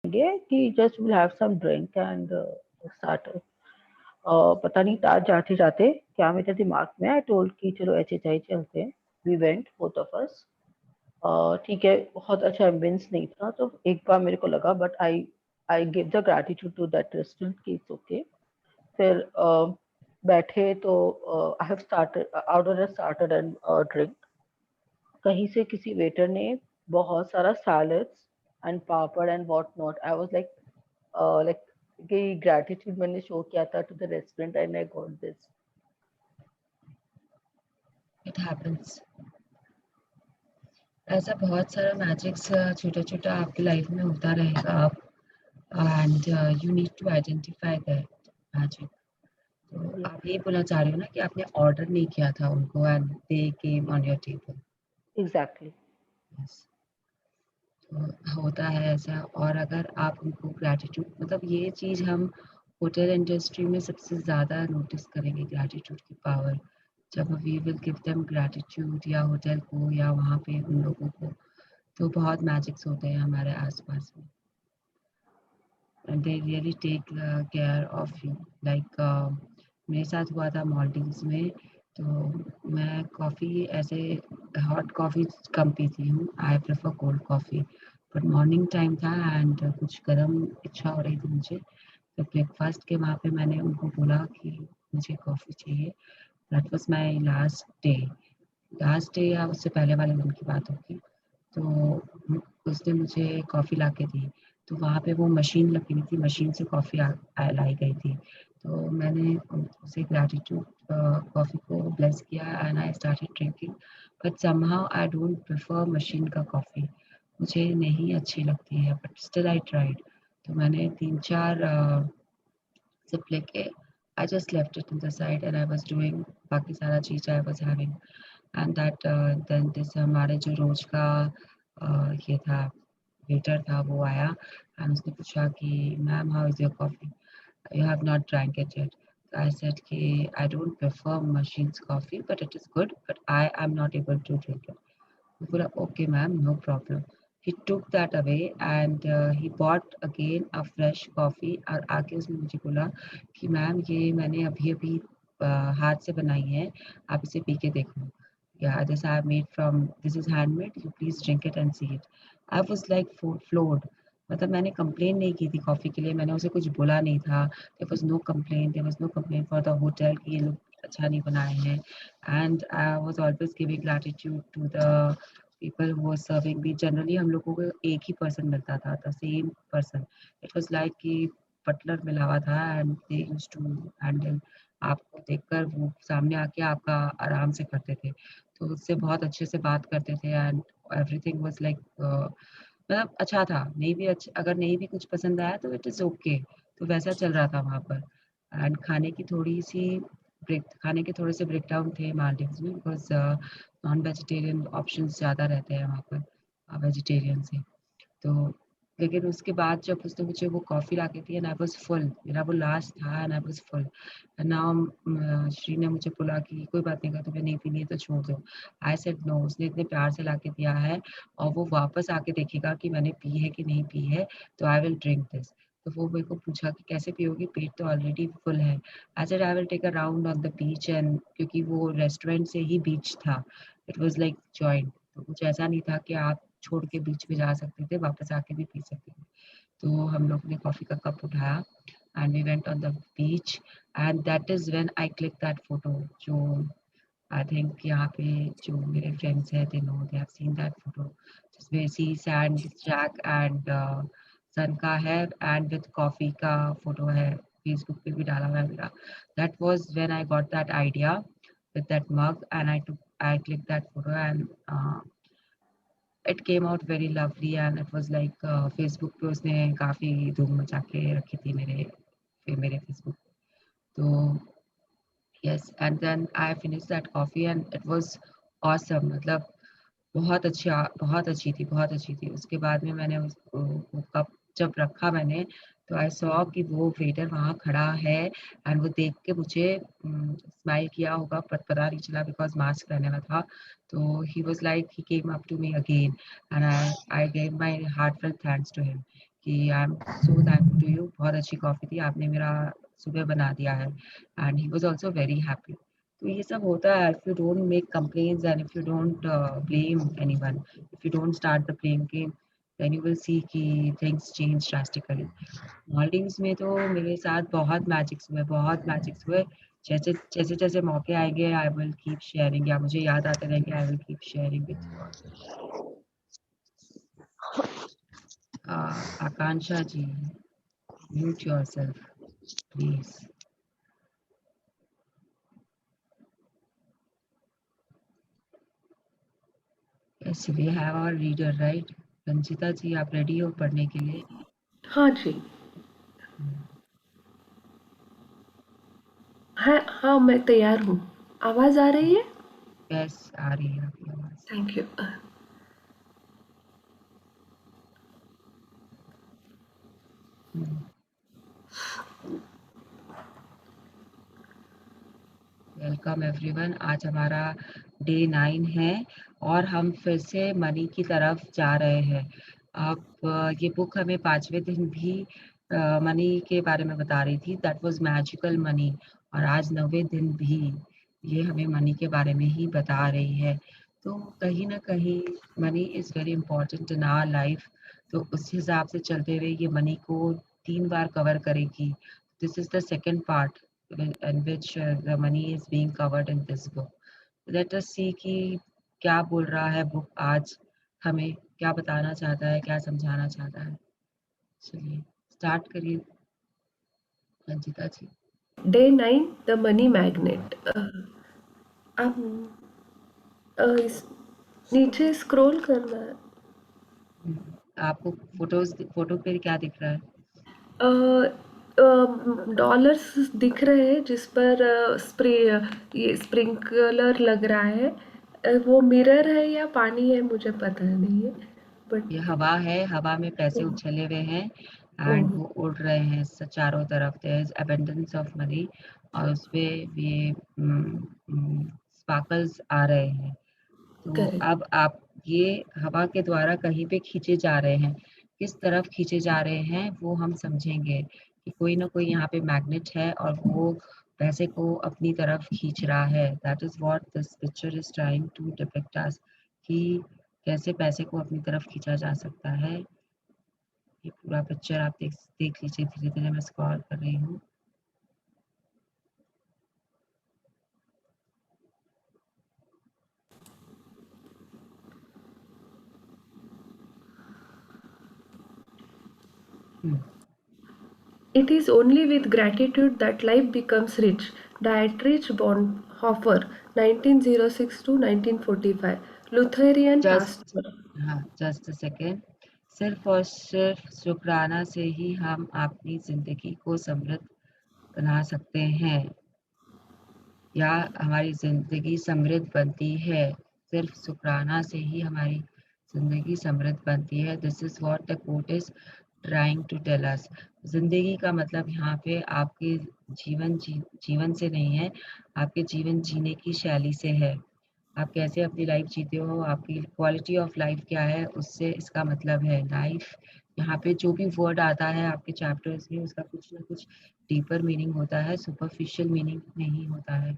जाएंगे कि just will have some drink and start. पता नहीं था जाते जाते क्या मेरे दिमाग में, आई टोल्ड कि चलो एचएचआई चलते हैं। We went both of us. ठीक है, बहुत अच्छा एम्बियंस नहीं था तो एक बार मेरे को लगा, but I I give the gratitude to that restaurant कि इट्स ओके। फिर बैठे तो I have started order started and drink. कहीं से किसी वेटर ने बहुत सारा salads and papad and what not. I was like like कि ग्रैटिट्यूड मैंने शो किया था to the restaurant and I got this. It happens. ऐसा बहुत सारा मैजिक्स छोटा छोटा आपकी लाइफ में होता रहेगा आप, and you need to identify that magic. तो आप ये बोलना चाह रहे हो ना कि आपने ऑर्डर नहीं किया था उनको and they came on your table. Exactly. Yes. तो होता है ऐसा। और अगर आप उनको ग्रैटिट्यूड, मतलब ये चीज़ हम होटल इंडस्ट्री में सबसे ज़्यादा नोटिस करेंगे, ग्रैटिट्यूड की पावर। जब we will give them gratitude, या होटल को या वहाँ पे उन लोगों को, तो बहुत मैजिक्स होते हैं हमारे आसपास में। And they really take care of you. Like मेरे साथ हुआ था मालदीव्स में। तो मैं कॉफ़ी ऐसे हॉट कॉफ़ी कम पीती हूँ, I prefer cold coffee. But morning time था एंड कुछ गर्म इच्छा हो रही थी मुझे। तो ब्रेकफास्ट के वहाँ पे मैंने उनको बोला कि मुझे कॉफ़ी चाहिए। That was my last day या उससे पहले वाले दिन की बात होगी। तो उसने मुझे कॉफ़ी ला के दी। तो वहाँ पे वो मशीन लगी हुई थी, मशीन से कॉफ़ी लाई गई थी। तो मैंने उसे ग्रैटिट्यूड कॉफ़ी को ब्लेस किया and I started drinking. But somehow I don't prefer machine का कॉफ़ी, मुझे नहीं अच्छी लगती है, बट स्टिल आई ट्राइड। तो मैंने 3-4 सिप लेके I just left it in the side and I was doing बाकी सारा चीज़ I was having. And that then this हमारे जो रोज का ये था, वेटर था, वो आया एंड उसने पूछा कि ma'am how is your coffee, you have not drank it yet. I said कि I don't prefer machines coffee but it is good, but I am not able to drink it. वो बोला okay ma'am, no problem. He took that away and he bought again a fresh coffee. और आके उसने मुझे बोला कि ma'am ये मैंने अभी अभी हाथ से बनाई है, आप इसे पी के देखो। Yeah, this I have made from, this is handmade, you please drink it and see it. I was like floored. मतलब मैंने कंप्लेन नहीं की थी कॉफ़ी के लिए, मैंने उसे कुछ बोला नहीं था। There was no complain, there was no complain for the hotel कि ये लोग अच्छा नहीं बनाए हैं। And I was always giving gratitude to the people who were serving me. Generally हम लोगों को एक ही पर्सन मिलता था, the same person. It was like कि बटलर मिला हुआ था and they used to handle. आपको देखकर वो सामने आके आपका आराम से करते थे। तो उससे बहुत अच्छे से बात करते थे एंड एवरीथिंग वाज़ लाइक मतलब अच्छा था। नहीं भी अगर नहीं भी कुछ पसंद आया तो इट इज़ ओके। तो वैसा चल रहा था वहाँ पर। एंड खाने के थोड़े से ब्रेकडाउन थे मालदीव्स में, बिकॉज़ नॉन वेजिटेरियन ऑप्शंस ज़्यादा रहते हैं वहाँ पर वेजिटेरियन से। तो लेकिन उसके बाद जब उसने मुझे वो कॉफ़ी ला के दी एंड आई वाज़ फुल, मेरा वो लास्ट था and I was full. And now Shri ने मुझे बोला कि कोई बात नहीं, अगर तुम्हें नहीं पीनी है तो छोड़ दो। आई सेड नो, उसने इतने प्यार से ला के दिया है और वो वापस आके देखेगा कि मैंने पी है कि नहीं पी है, तो आई विल ड्रिंक दिस। तो वो मेरे को पूछा कि कैसे पियोगी, पेट तो ऑलरेडी फुल है। I said I will take a round on the beach. And क्योंकि वो रेस्टोरेंट से ही बीच था, इट वाज़ लाइक जॉइंट। तो कुछ ऐसा नहीं था कि आप छोड़ के बीच में जा सकते थे, वापस आके भी पी सकते थे। तो हम लोग ने कॉफ़ी का कप उठाया and we went on the beach and that is when I click that photo. जो आई थिंक यहाँ पे जो मेरे फ्रेंड्स हैं, they know, they have seen that photo, जिसमें sea sand jack and sun का है एंड विद कॉफ़ी का फोटो है। फेसबुक पे भी डाला हुआ है मेरा। That was when I got that idea with that mug and I clicked that photo and it came out very lovely and it was like Facebook पे उसने काफ़ी धूम मचा के रखी थी मेरे फेसबुक। तो yes, and then I finish that coffee and it was awesome. मतलब बहुत अच्छी थी। उसके बाद में मैंने वो कप जब रखा मैंने, तो आई सॉ कि वो वेटर वहाँ खड़ा है एंड वो देख के मुझे स्माइल किया होगा, पर पता नहीं चला बिकॉज़ मास्क पहने हुआ था। तो he was like, he came up to me again and I gave my heartfelt thanks to him कि I am so thankful to you, बहुत अच्छी कॉफ़ी थी, आपने मेरा सुबह बना दिया है, and he was also very happy. तो ये सब होता है, if you don't make complaints and if you don't blame anyone, if you don't start the blame game, then you will see कि थिंग्स चेंज ड्रास्टिकली। मॉलडीव्स में तो मेरे साथ बहुत मैजिक्स हुए। जैसे मौके आएँगे आई विल कीप शेयरिंग, या मुझे याद आते रहेंगे I will keep sharing with you all. Akanksha ji, mute yourself please. Yes, we have our reader right? Ranjita ji, आप रेडी हो पढ़ने के लिए? हाँ जी। हाँ, मैं तैयार हूँ। आवाज़ आ रही है? यस, आ रही है आपकी आवाज़। Thank you. वेलकम एवरीवन, आज हमारा डे 9 है और हम फिर से मनी की तरफ जा रहे हैं। अब ये बुक हमें 5वें दिन भी मनी के बारे में बता रही थी, दैट वाज मैजिकल मनी, और आज 9वें दिन भी ये हमें मनी के बारे में ही बता रही है। तो कहीं न कहीं money is very important in our life, तो उस हिसाब से चलते हुए ये मनी को 3 बार कवर करेगी। This is the second part in which the money is being covered in this book. Let us see कि क्या बोल रहा है बुक आज, हमें क्या बताना चाहता है, क्या समझाना चाहता है। चलिए स्टार्ट करिए Ranjita ji. Day 9 the money magnet. आप इस नीचे स्क्रॉल करना है। आपको फोटो पे क्या दिख रहा है? डॉलर्स दिख रहे हैं जिस पर ये स्प्रिंकलर लग रहा है। वो मिरर है या पानी है मुझे पता नहीं है, बट ये हवा है, हवा में पैसे उछले हुए हैं एंड ओह वो उड़ रहे हैं चारों तरफ। There is abundance of money और उसपे ये स्पार्कल्स आ रहे हैं। तो करेक्ट। अब आप ये हवा के द्वारा कहीं पे खींचे जा रहे हैं, किस तरफ खींचे जा रहे हैं वो हम समझेंगे कि कोई ना कोई यहाँ पे मैग्नेट है और वो पैसे को अपनी तरफ खींच रहा है। That is what this picture is trying to depict us, कि कैसे पैसे को अपनी तरफ खींचा जा सकता है। ये पूरा पिक्चर आप देख लीजिए, धीरे धीरे मैं स्क्रॉल कर रही हूँ। It is only with gratitude that life becomes rich. Dietrich Bonhoeffer, 1906 to 1945, Lutheran just pastor. हाँ, जस्ट अ सेकेंड। सिर्फ और सिर्फ शुक्राना से ही हम अपनी जिंदगी को समृद्ध बना सकते हैं, या हमारी ज़िंदगी समृद्ध बनती है। सिर्फ शुक्राना से ही हमारी ज़िंदगी समृद्ध बनती है। This is what the quote is trying to tell us. ज़िंदगी का मतलब यहाँ पे आपके जीवन से नहीं है, आपके जीवन जीने की शैली से है। आप कैसे अपनी लाइफ जीते हो, आपकी क्वालिटी ऑफ लाइफ क्या है, उससे इसका मतलब है। लाइफ यहाँ पे जो भी वर्ड आता है आपके चैप्टर्स में, उसका कुछ ना कुछ डीपर मीनिंग होता है, सुपरफिशियल मीनिंग नहीं होता है।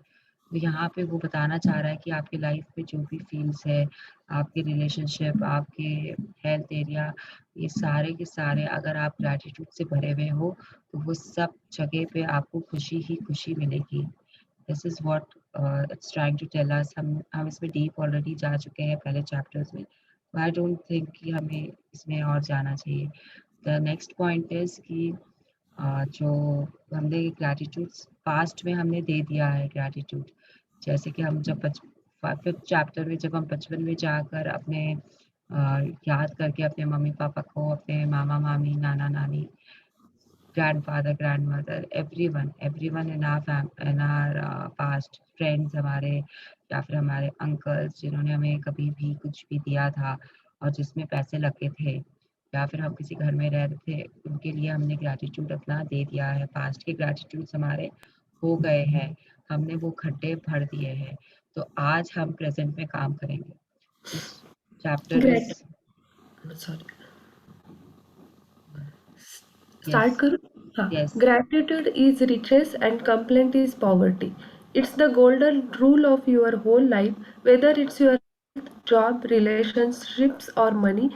तो यहाँ पे वो बताना चाह रहा है कि आपकी लाइफ में जो भी फील्ड्स है, आपके रिलेशनशिप, आपके हेल्थ एरिया, ये सारे के सारे अगर आप ग्रैटिट्यूड से भरे हुए हो, तो वो सब जगह पे आपको खुशी ही खुशी मिलेगी। This is what it's trying to tell us. हम इसमें डीप ऑलरेडी जा चुके हैं पहले चैप्टर्स में, तो आई डोंट थिंक कि हमें इसमें और जाना चाहिए। द नेक्स्ट पॉइंट इज़ कि जो हमने ग्रैटिट्यूड पास्ट में हमने दे दिया है ग्रैटिट्यूड। जैसे कि हम जब 5th चैप्टर में जब हम बचपन में जाकर अपने याद करके अपने मम्मी-पापा को, अपने मामा-मामी, नाना-नानी, grandfather, grandmother, everyone in our past, friends हमारे, या फिर हमारे अंकल्स जिन्होंने हमें कभी भी कुछ भी दिया था और जिसमें पैसे लगे थे, या फिर हम किसी घर में रह रहे थे, उनके लिए हमने ग्रैटिट्यूड अपना दे दिया है। पास्ट के ग्रैटिट्यूड्स हमारे हो गए हैं, हमने वो खड्डे भर दिए हैं। तो आज हम प्रेज़ेंट में काम करेंगे। This chapter is Grat- Sorry. Start yes, करूँ? हाँ, yes. gratitude is riches and complaint is poverty. It's the golden rule of your whole life, whether it's your job, relationships, or money.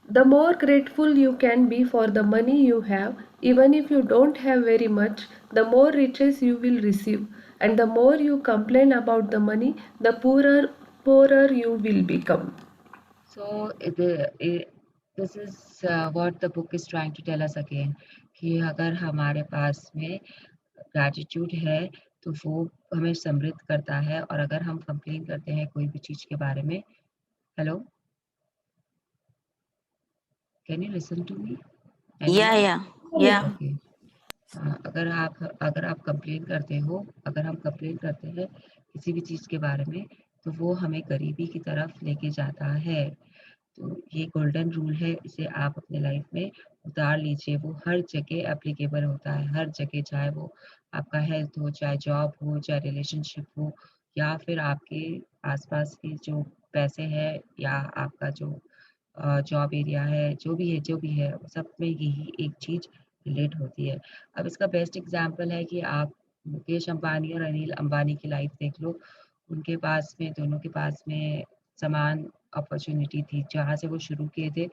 The more grateful you can be for the money you have, even if you don't have very much, the more riches you will receive. And the more you complain about the money, the poorer you will become. So this is what the book is trying to tell us again, कि अगर हमारे पास में gratitude है तो वो हमें समृद्ध करता है, और अगर हम कंप्लेन करते हैं कोई भी चीज़ के बारे में। Hello, can you listen to me? Yeah, anyone? yeah, yeah. Okay. अगर आप कंप्लेन करते हो, अगर हम कंप्लेन करते हैं किसी भी चीज़ के बारे में, तो वो हमें गरीबी की तरफ लेके जाता है। तो ये गोल्डन रूल है, इसे आप अपने लाइफ में उतार लीजिए। वो हर जगह एप्लीकेबल होता है, हर जगह, चाहे वो आपका हेल्थ हो, चाहे जॉब हो, चाहे रिलेशनशिप हो, या फिर आपके आसपास के जो पैसे हैं, या आपका जो जॉब एरिया है, जो भी है, सब में यही एक चीज़ रिलेट होती है। अब इसका बेस्ट एग्जांपल है कि आप मुकेश अंबानी और अनिल अंबानी की लाइफ देख लो। उनके पास में, दोनों के पास में समान अपॉर्च्युनिटी थी, जहाँ से वो शुरू किए थे,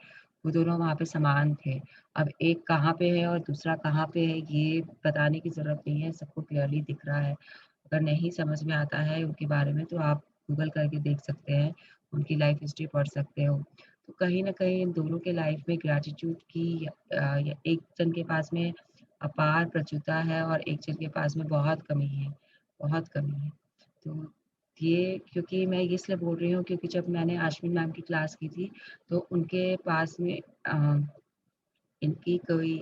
वो दोनों वहाँ पे समान थे। अब एक कहाँ पे है और दूसरा कहाँ पे है, ये बताने की ज़रूरत नहीं है, सबको क्लियरली दिख रहा है। अगर नहीं समझ में आता है उनके बारे में, तो आप गूगल करके देख सकते हैं, उनकी लाइफ हिस्ट्री पढ़ सकते हो। तो कहीं न कहीं इन दोनों के लाइफ में ग्रैटिट्यूड की या एक जन के पास में अपार प्रचुरता है और एक जन के पास में बहुत कमी है, बहुत कमी है। तो ये, क्योंकि मैं ये इसलिए बोल रही हूँ क्योंकि जब मैंने आश्विन मैम की क्लास की थी, तो उनके पास में इनकी कोई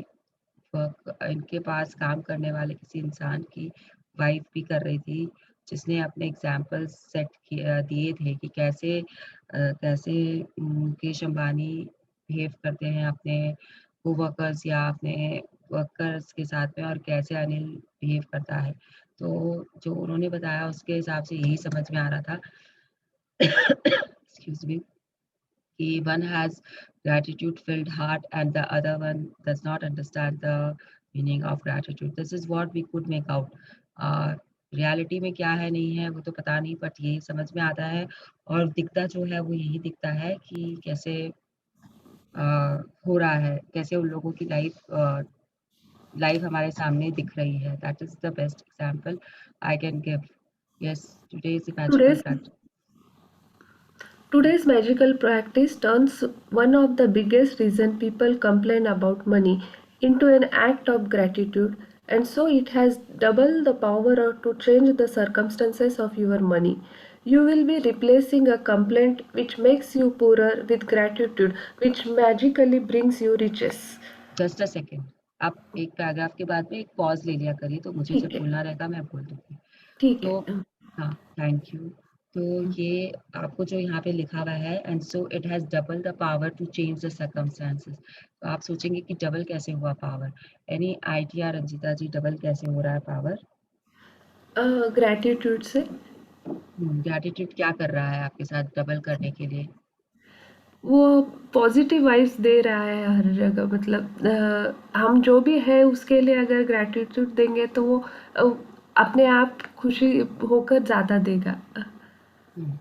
इनके पास काम करने वाले किसी इंसान की वाइफ भी कर रही थी, जिसने अपने एग्जाम्पल्स सेट दिए थे कि कैसे मुकेश अंबानी बिहेव करते हैं अपने कोवर्कर्स या अपने वर्कर्स के साथ में, और कैसे अनिल बिहेव करता है। तो जो उन्होंने बताया उसके हिसाब से यही समझ में आ रहा था excuse me, कि one has gratitude filled heart and the other one does not understand the meaning of gratitude. This is what we could make out. Reality में क्या है नहीं है वो तो पता नहीं, बट ये समझ में आता है, और दिखता जो है वो यही दिखता है कि कैसे हो रहा है, कैसे उन लोगों की लाइफ हमारे सामने दिख रही है। That is the best example I can give. Yes, today is the magical Today's fact. Today's magical practice turns one of the biggest reason people complain about money into an act of gratitude, and so it has double the power to change the circumstances of your money. You will be replacing a complaint which makes you poorer with gratitude which magically brings you riches. Just a second, आप एक paragraph के बाद में एक pause ले लिया करिए, तो मुझे जब ठीक है, बोलना रहेगा मैं बोल दूंगी। ठीक तो है। हाँ, थैंक यू। तो ये आपको जो यहाँ पे लिखा हुआ है, and so it has double the power to change the circumstances. तो आप सोचेंगे कि डबल कैसे हुआ power? Any idea Ranjita ji, double कैसे हो रहा है पावर? ग्रैटिट्यूड से ग्रैटिट्यूड क्या कर रहा है आपके साथ डबल करने के लिए? वो पॉजिटिव वाइब्स दे रहा है हर जगह, मतलब हम जो भी है उसके लिए अगर ग्रैटिट्यूड देंगे तो वो अपने आप खुशी होकर ज़्यादा देगा। हम्म,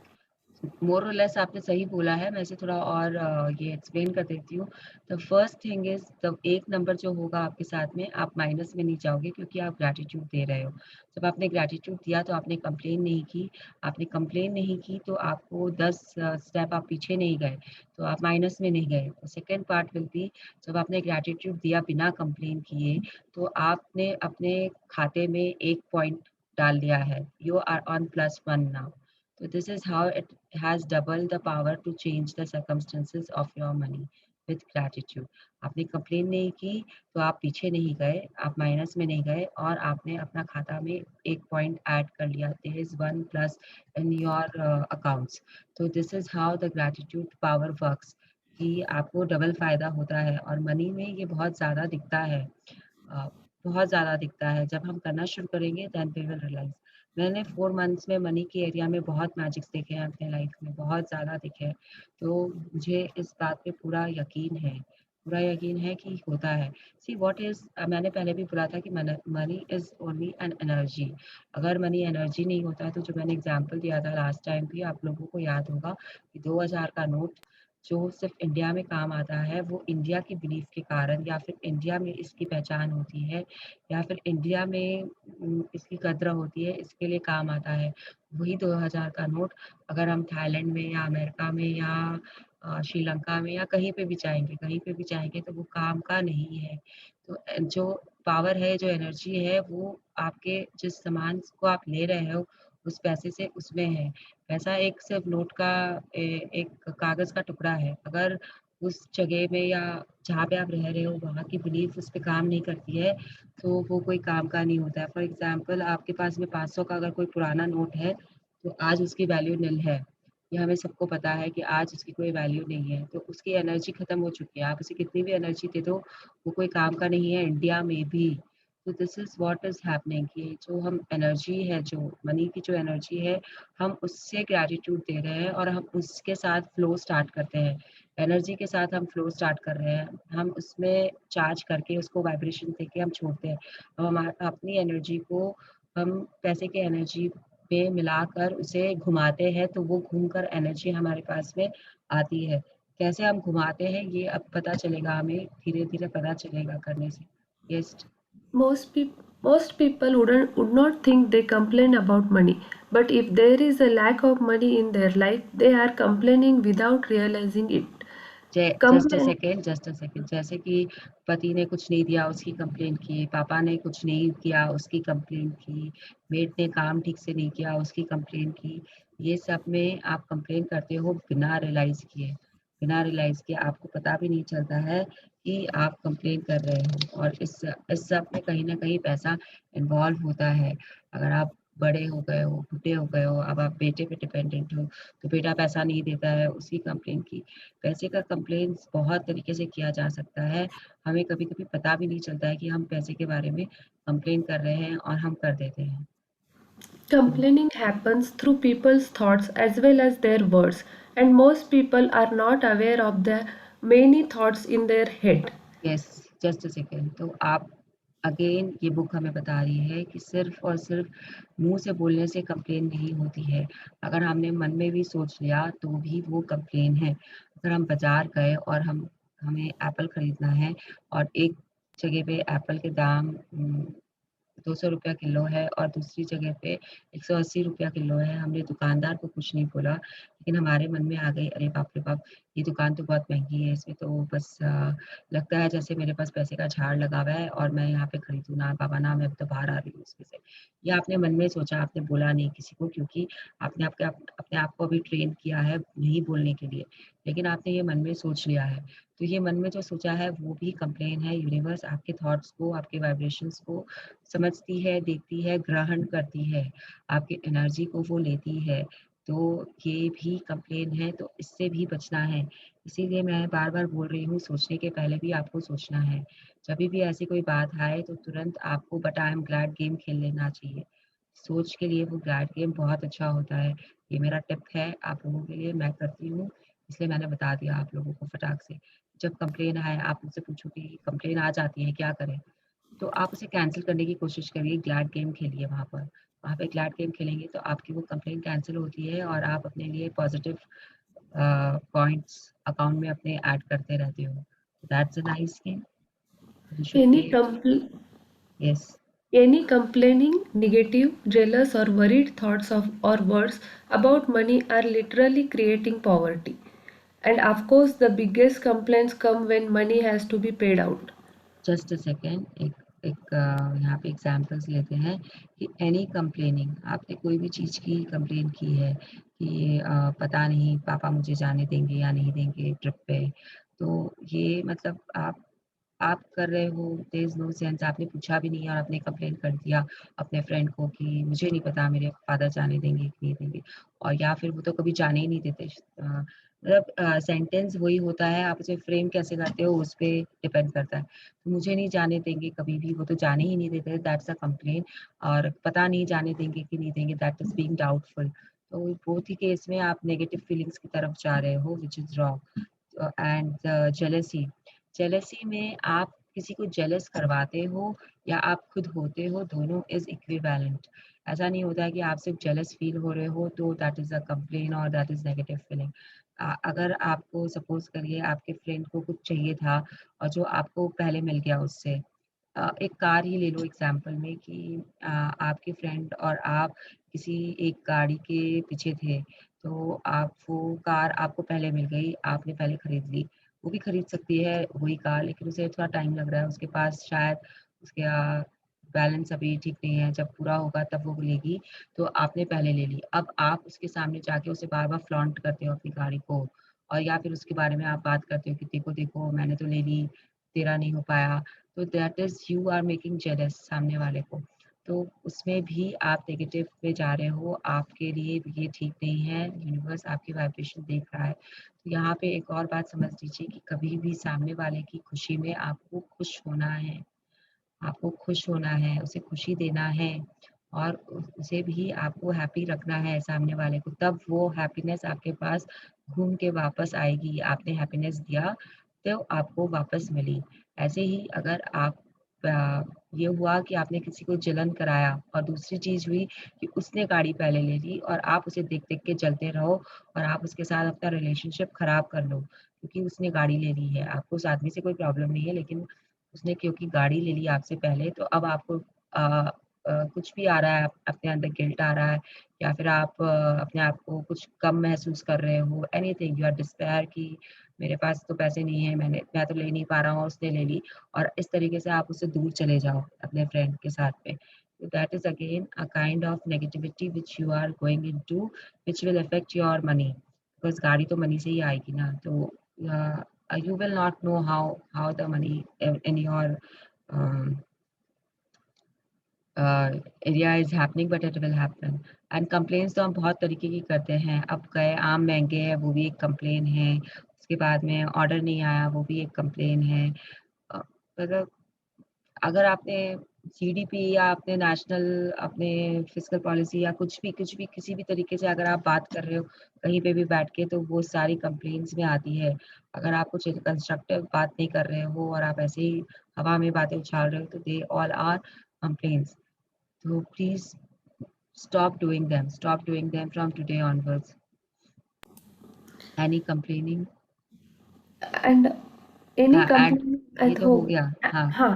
मोर और लेस आपने सही बोला है। मैं इसे थोड़ा और ये एक्सप्लेन कर देती हूँ। The first thing is, the एक नंबर जो होगा आपके साथ में, आप माइनस में नहीं जाओगे क्योंकि आप ग्रैटिट्यूड दे रहे हो। जब आपने ग्रैटिट्यूड दिया तो आपने कंप्लेन नहीं की। आपने कंप्लेन नहीं की तो आपको 10 स्टेप आप पीछे नहीं गए, तो आप माइनस में नहीं गए। तो सेकेंड पार्ट विल बी, जब आपने ग्रैटिट्यूड दिया बिना कंप्लेन किए, तो आपने अपने खाते में 1 पॉइंट डाल दिया है। You are on +1 now. So this is how it has double the power to change the circumstances of your money with gratitude. आपने कंप्लेन नहीं की तो आप पीछे नहीं गए, आप माइनस में नहीं गए, और आपने अपना खाता में 1 पॉइंट ऐड कर लिया। There is 1 plus in your accounts. So this is how the gratitude power works, कि आपको डबल फायदा होता है, और मनी में ये बहुत ज़्यादा दिखता है। बहुत ज़्यादा दिखता है। जब हम करना शुरू करेंगे देन वी विल रियलाइज। मैंने 4 मंथ्स में मनी के एरिया में बहुत मैजिक्स देखे हैं अपने लाइफ में, बहुत ज़्यादा दिखे हैं। तो मुझे इस बात पे पूरा यकीन है पूरा यकीन है कि होता है। सी व्हाट इज़ मैंने पहले भी बोला था कि money is only an energy. अगर मनी एनर्जी नहीं होता है तो जो मैंने एग्ज़ाम्पल दिया था लास्ट टाइम भी आप लोगों को याद होगा कि 2000 का नोट जो सिर्फ़ इंडिया में काम आता है, वो इंडिया की बिलीफ के कारण या फिर इंडिया में इसकी पहचान होती है या फिर इंडिया में इसकी कद्र होती है, इसके लिए काम आता है। वही 2000 का नोट अगर हम थाईलैंड में या अमेरिका में या श्रीलंका में या कहीं पे भी जाएँगे तो वो काम का नहीं है। तो जो पावर है, जो एनर्जी है वो आपके जिस सामान को आप ले रहे हो, उस पैसे से उसमें है। पैसा एक सिर्फ़ नोट का एक कागज़ का टुकड़ा है। अगर उस जगह में या जहाँ पे आप रह रहे हो वहाँ की बिलीफ उस पे काम नहीं करती है, तो वो कोई काम का नहीं होता है। फॉर एग्ज़ाम्पल आपके पास में 500 का अगर कोई पुराना नोट है, तो आज उसकी वैल्यू निल है। ये हमें सबको पता है कि आज उसकी कोई वैल्यू नहीं है, तो उसकी एनर्जी खत्म हो चुकी है। आप उसे कितनी भी एनर्जी दे दो, वो कोई काम का नहीं है इंडिया में भी। तो this is what is happening कि जो हम एनर्जी है, जो मनी की जो एनर्जी है, हम उससे ग्रैटिट्यूड दे रहे हैं और हम उसके साथ फ्लो स्टार्ट करते हैं। एनर्जी के साथ हम फ्लो स्टार्ट कर रहे हैं। हम उसमें चार्ज करके उसको वाइब्रेशन देके हम छोड़ते हैं। अब अपनी एनर्जी को हम पैसे की एनर्जी में मिलाकर उसे घुमाते हैं तो वो घूमकर एनर्जी हमारे पास में आती है। कैसे हम घुमाते हैं ये अब पता चलेगा हमें, धीरे-धीरे पता चलेगा करने से। Yes, Most people would not think they complain about money, but if there is a lack of money in their life, they are complaining without realizing it. Complain just a second जैसे कि पति ने कुछ नहीं दिया उसकी complaint की, पापा ने कुछ नहीं किया उसकी कंप्लेंट की, मेड ने काम ठीक से नहीं किया उसकी कंप्लेंट की। ये सब में आप कंप्लेन करते हो बिना रियलाइज़ किए। बिना रियलाइज़ किए आपको पता भी नहीं चलता है कि आप कंप्लेन कर रहे हो और इस सब में कहीं न कहीं पैसा इन्वॉल्व होता है। अगर आप बड़े हो गए हो, बूढ़े हो गए हो, अब आप बेटे पे डिपेंडेंट हो, तो बेटा पैसा नहीं देता है उसकी कंप्लेन की। पैसे का कंप्लेंट्स बहुत तरीके से किया जा सकता है। हमें कभी-कभी पता भी नहीं चलता है कि हम पैसे के बारे में कंप्लेन कर रहे हैं और हम कर देते हैं। Complaining happens through people's thoughts as well as their words, and most people are not aware of the many thoughts in their head. Yes, just a second तो आप अगेन ये बुक हमें बता रही है कि सिर्फ़ और सिर्फ़ मुँह से बोलने से कंप्लेन नहीं होती है। अगर हमने मन में भी सोच लिया तो भी वो कंप्लेन है। अगर हम बाज़ार गए और हमें एप्पल खरीदना है और एक जगह पे एप्पल के दाम ₹200 किलो है और दूसरी जगह पे ₹180 किलो है। हमने दुकानदार को कुछ नहीं बोला, लेकिन हमारे मन में आ गई, अरे बाप रे बाप! ये दुकान तो बहुत महँगी है, इसमें तो बस लगता है जैसे मेरे पास पैसे का झाड़ लगा हुआ है और मैं यहाँ पे खरीदूँ ना बाबा ना, मैं तो बाहर आ रही हूँ इसमें से। ये आपने मन में सोचा, आपने बोला नहीं किसी को क्योंकि आपने अपने आप को अभी ट्रेन किया है नहीं बोलने के लिए, लेकिन आपने ये मन में सोच लिया है। तो ये मन में जो सोचा है वो भी कंप्लेन है, यूनिवर्स आपके थॉट्स को, आपके वाइब्रेशंस को समझती है, देखती है, ग्रहण करती है, आपकी एनर्जी को वो लेती है। तो ये भी कंप्लेन है, तो इससे भी बचना है। इसीलिए मैं बार-बार बोल रही हूँ, सोचने के पहले भी आपको सोचना है। जभी भी ऐसी कोई बात आए, तो तुरंत आपको but I am glad game खेल लेना चाहिए। सोच के लिए वो ग्लैड गेम बहुत अच्छा होता है। ये मेरा टिप है आप लोगों के लिए, मैं करती हूँ, इसलिए मैंने बता दिया आप लोगों को फटाक से। जब कंप्लेन आए, आप मुझसे पूछो कि कंप्लेन आ जाती है, क्या करें? तो आप उसे कैंसल करने की कोशिश करिए, ग्लैड गेम खेलिए वहाँ पर। वहाँ पे ग्लैड गेम खेलेंगे तो आपकी वो कंप्लेंट कैंसल होती है और आप अपने लिए पॉज़िटिव पॉइंट्स अकाउंट में अपने ऐड करते रहते हो। That's a nice game, you should Any play it. compl- yes, Any complaining, negative, jealous, or worried thoughts or words about money are literally creating poverty. And of course, the biggest complaints come when money has to be paid out. Just a second एक एक यहाँ पे examples लेते हैं कि any complaining आपने कोई भी चीज़ की कंप्लेन की है कि पता नहीं पापा मुझे जाने देंगे या नहीं देंगे ट्रिप पे। तो ये मतलब आप कर रहे हो देयर इज़ नो सेंस आपने पूछा भी नहीं और आपने कंप्लेन कर दिया अपने फ्रेंड को कि मुझे नहीं पता मेरे फादर जाने देंगे कि नहीं देंगे और या फिर वो तो कभी जाने ही नहीं देते। मतलब सेंटेंस वही होता है, आप उसे फ्रेम कैसे करते हो उस पे डिपेंड करता है। तो मुझे नहीं जाने देंगे कभी भी, वो तो जाने ही नहीं देते दैट्स अ कंप्लेन और पता नहीं जाने देंगे कि नहीं देंगे दैट इज़ बीइंग डाउटफुल। तो बोथ ही केस में आप नेगेटिव फीलिंग्स की तरफ जा रहे हो which is wrong. And jealousy jealousy में आप किसी को जेलस करवाते हो या आप खुद होते हो, दोनों इज़ इक्विवेलेंट। ऐसा नहीं होता है कि आप सिर्फ जेलस फील हो रहे हो तो दैट इज़ अ कंप्लेन और दैट इज़ नेगेटिव फीलिंग। अगर आपको सपोज़ करिए आपके फ्रेंड को कुछ चाहिए था और जो आपको पहले मिल गया उससे, एक कार ही ले लो एग्जांपल में कि आपके फ्रेंड और आप किसी एक गाड़ी के पीछे थे, तो आप वो कार आपको पहले मिल गई, आपने पहले खरीद ली। वो भी खरीद सकती है वही कार, लेकिन उसे थोड़ा टाइम लग रहा है, उसके पास शायद उसके बैलेंस अभी ठीक नहीं है, जब पूरा होगा तब वो लेगी, तो आपने पहले ले ली। अब आप उसके सामने जाके उसे बार-बार फ्लॉन्ट करते हो अपनी गाड़ी को और या फिर उसके बारे में आप बात करते हो कि देखो, देखो मैंने तो ले ली, तेरा नहीं हो पाया। तो that is you are making jealous सामने वाले को। तो उसमें भी आप नेगेटिव में जा रहे हो, आपके लिए भी ये ठीक नहीं है, यूनिवर्स आपकी वाइब्रेशन देख रहा है। तो यहाँ पे एक और बात समझ लीजिए कि कभी भी सामने वाले की खुशी में आपको खुश होना है। आपको खुश होना है, उसे खुशी देना है और उसे भी आपको हैप्पी रखना है सामने वाले को, तब वो हैप्पीनेस आपके पास घूम के वापस आएगी। आपने हैप्पीनेस दिया, तो आपको वापस मिली। ऐसे ही अगर आप ये हुआ कि आपने किसी को जलन कराया और दूसरी चीज़ हुई कि उसने गाड़ी पहले ले ली और आप उसे देख-देख के जलते रहो और आप उसके साथ अपना रिलेशनशिप खराब कर लो, क्योंकि उसने गाड़ी ले ली है। आपको उस आदमी से कोई प्रॉब्लम नहीं है, लेकिन उसने क्योंकि गाड़ी ले ली आपसे पहले, तो अब आपको कुछ भी आ रहा है, अपने अंदर गिल्ट आ रहा है या फिर आप अपने आप को कुछ कम महसूस कर रहे हो, एनीथिंग यू आर डिस्पेयर कि मेरे पास तो पैसे नहीं है, मैं तो ले नहीं पा रहा हूँ और उसने ले ली और इस तरीके से आप उससे दूर चले जाओ अपने फ्रेंड के साथ में। तो that is again a kind of negativity which you are going into which will affect your money, because गाड़ी तो मनी से ही आएगी ना। तो you will not know how the money in your um, area is happening, but it will happen. And complaints तो हम बहुत तरीके की करते हैं। अब गए आम महंगे हैं, वो भी एक कंप्लेन है। उसके बाद में ऑर्डर नहीं आया, वो भी एक कंप्लेन है। मतलब अगर आपने जीडीपी या अपने नेशनल अपने फिस्कल पॉलिसी या कुछ भी किसी भी तरीके से अगर आप बात कर रहे हो कहीं पे भी बैठ के, तो वो सारी कंप्लेंट्स में आती है। अगर आप कुछ कंस्ट्रक्टिव बात नहीं कर रहे हो और आप ऐसे ही हवा में बातें उछाल रहे हो, तो दे ऑल आर कंप्लेंट्स। तो please stop doing them from today onwards. Any complaining? And any हाँ, एंड complaint ये at तो हो home. गया। हाँ, हाँ,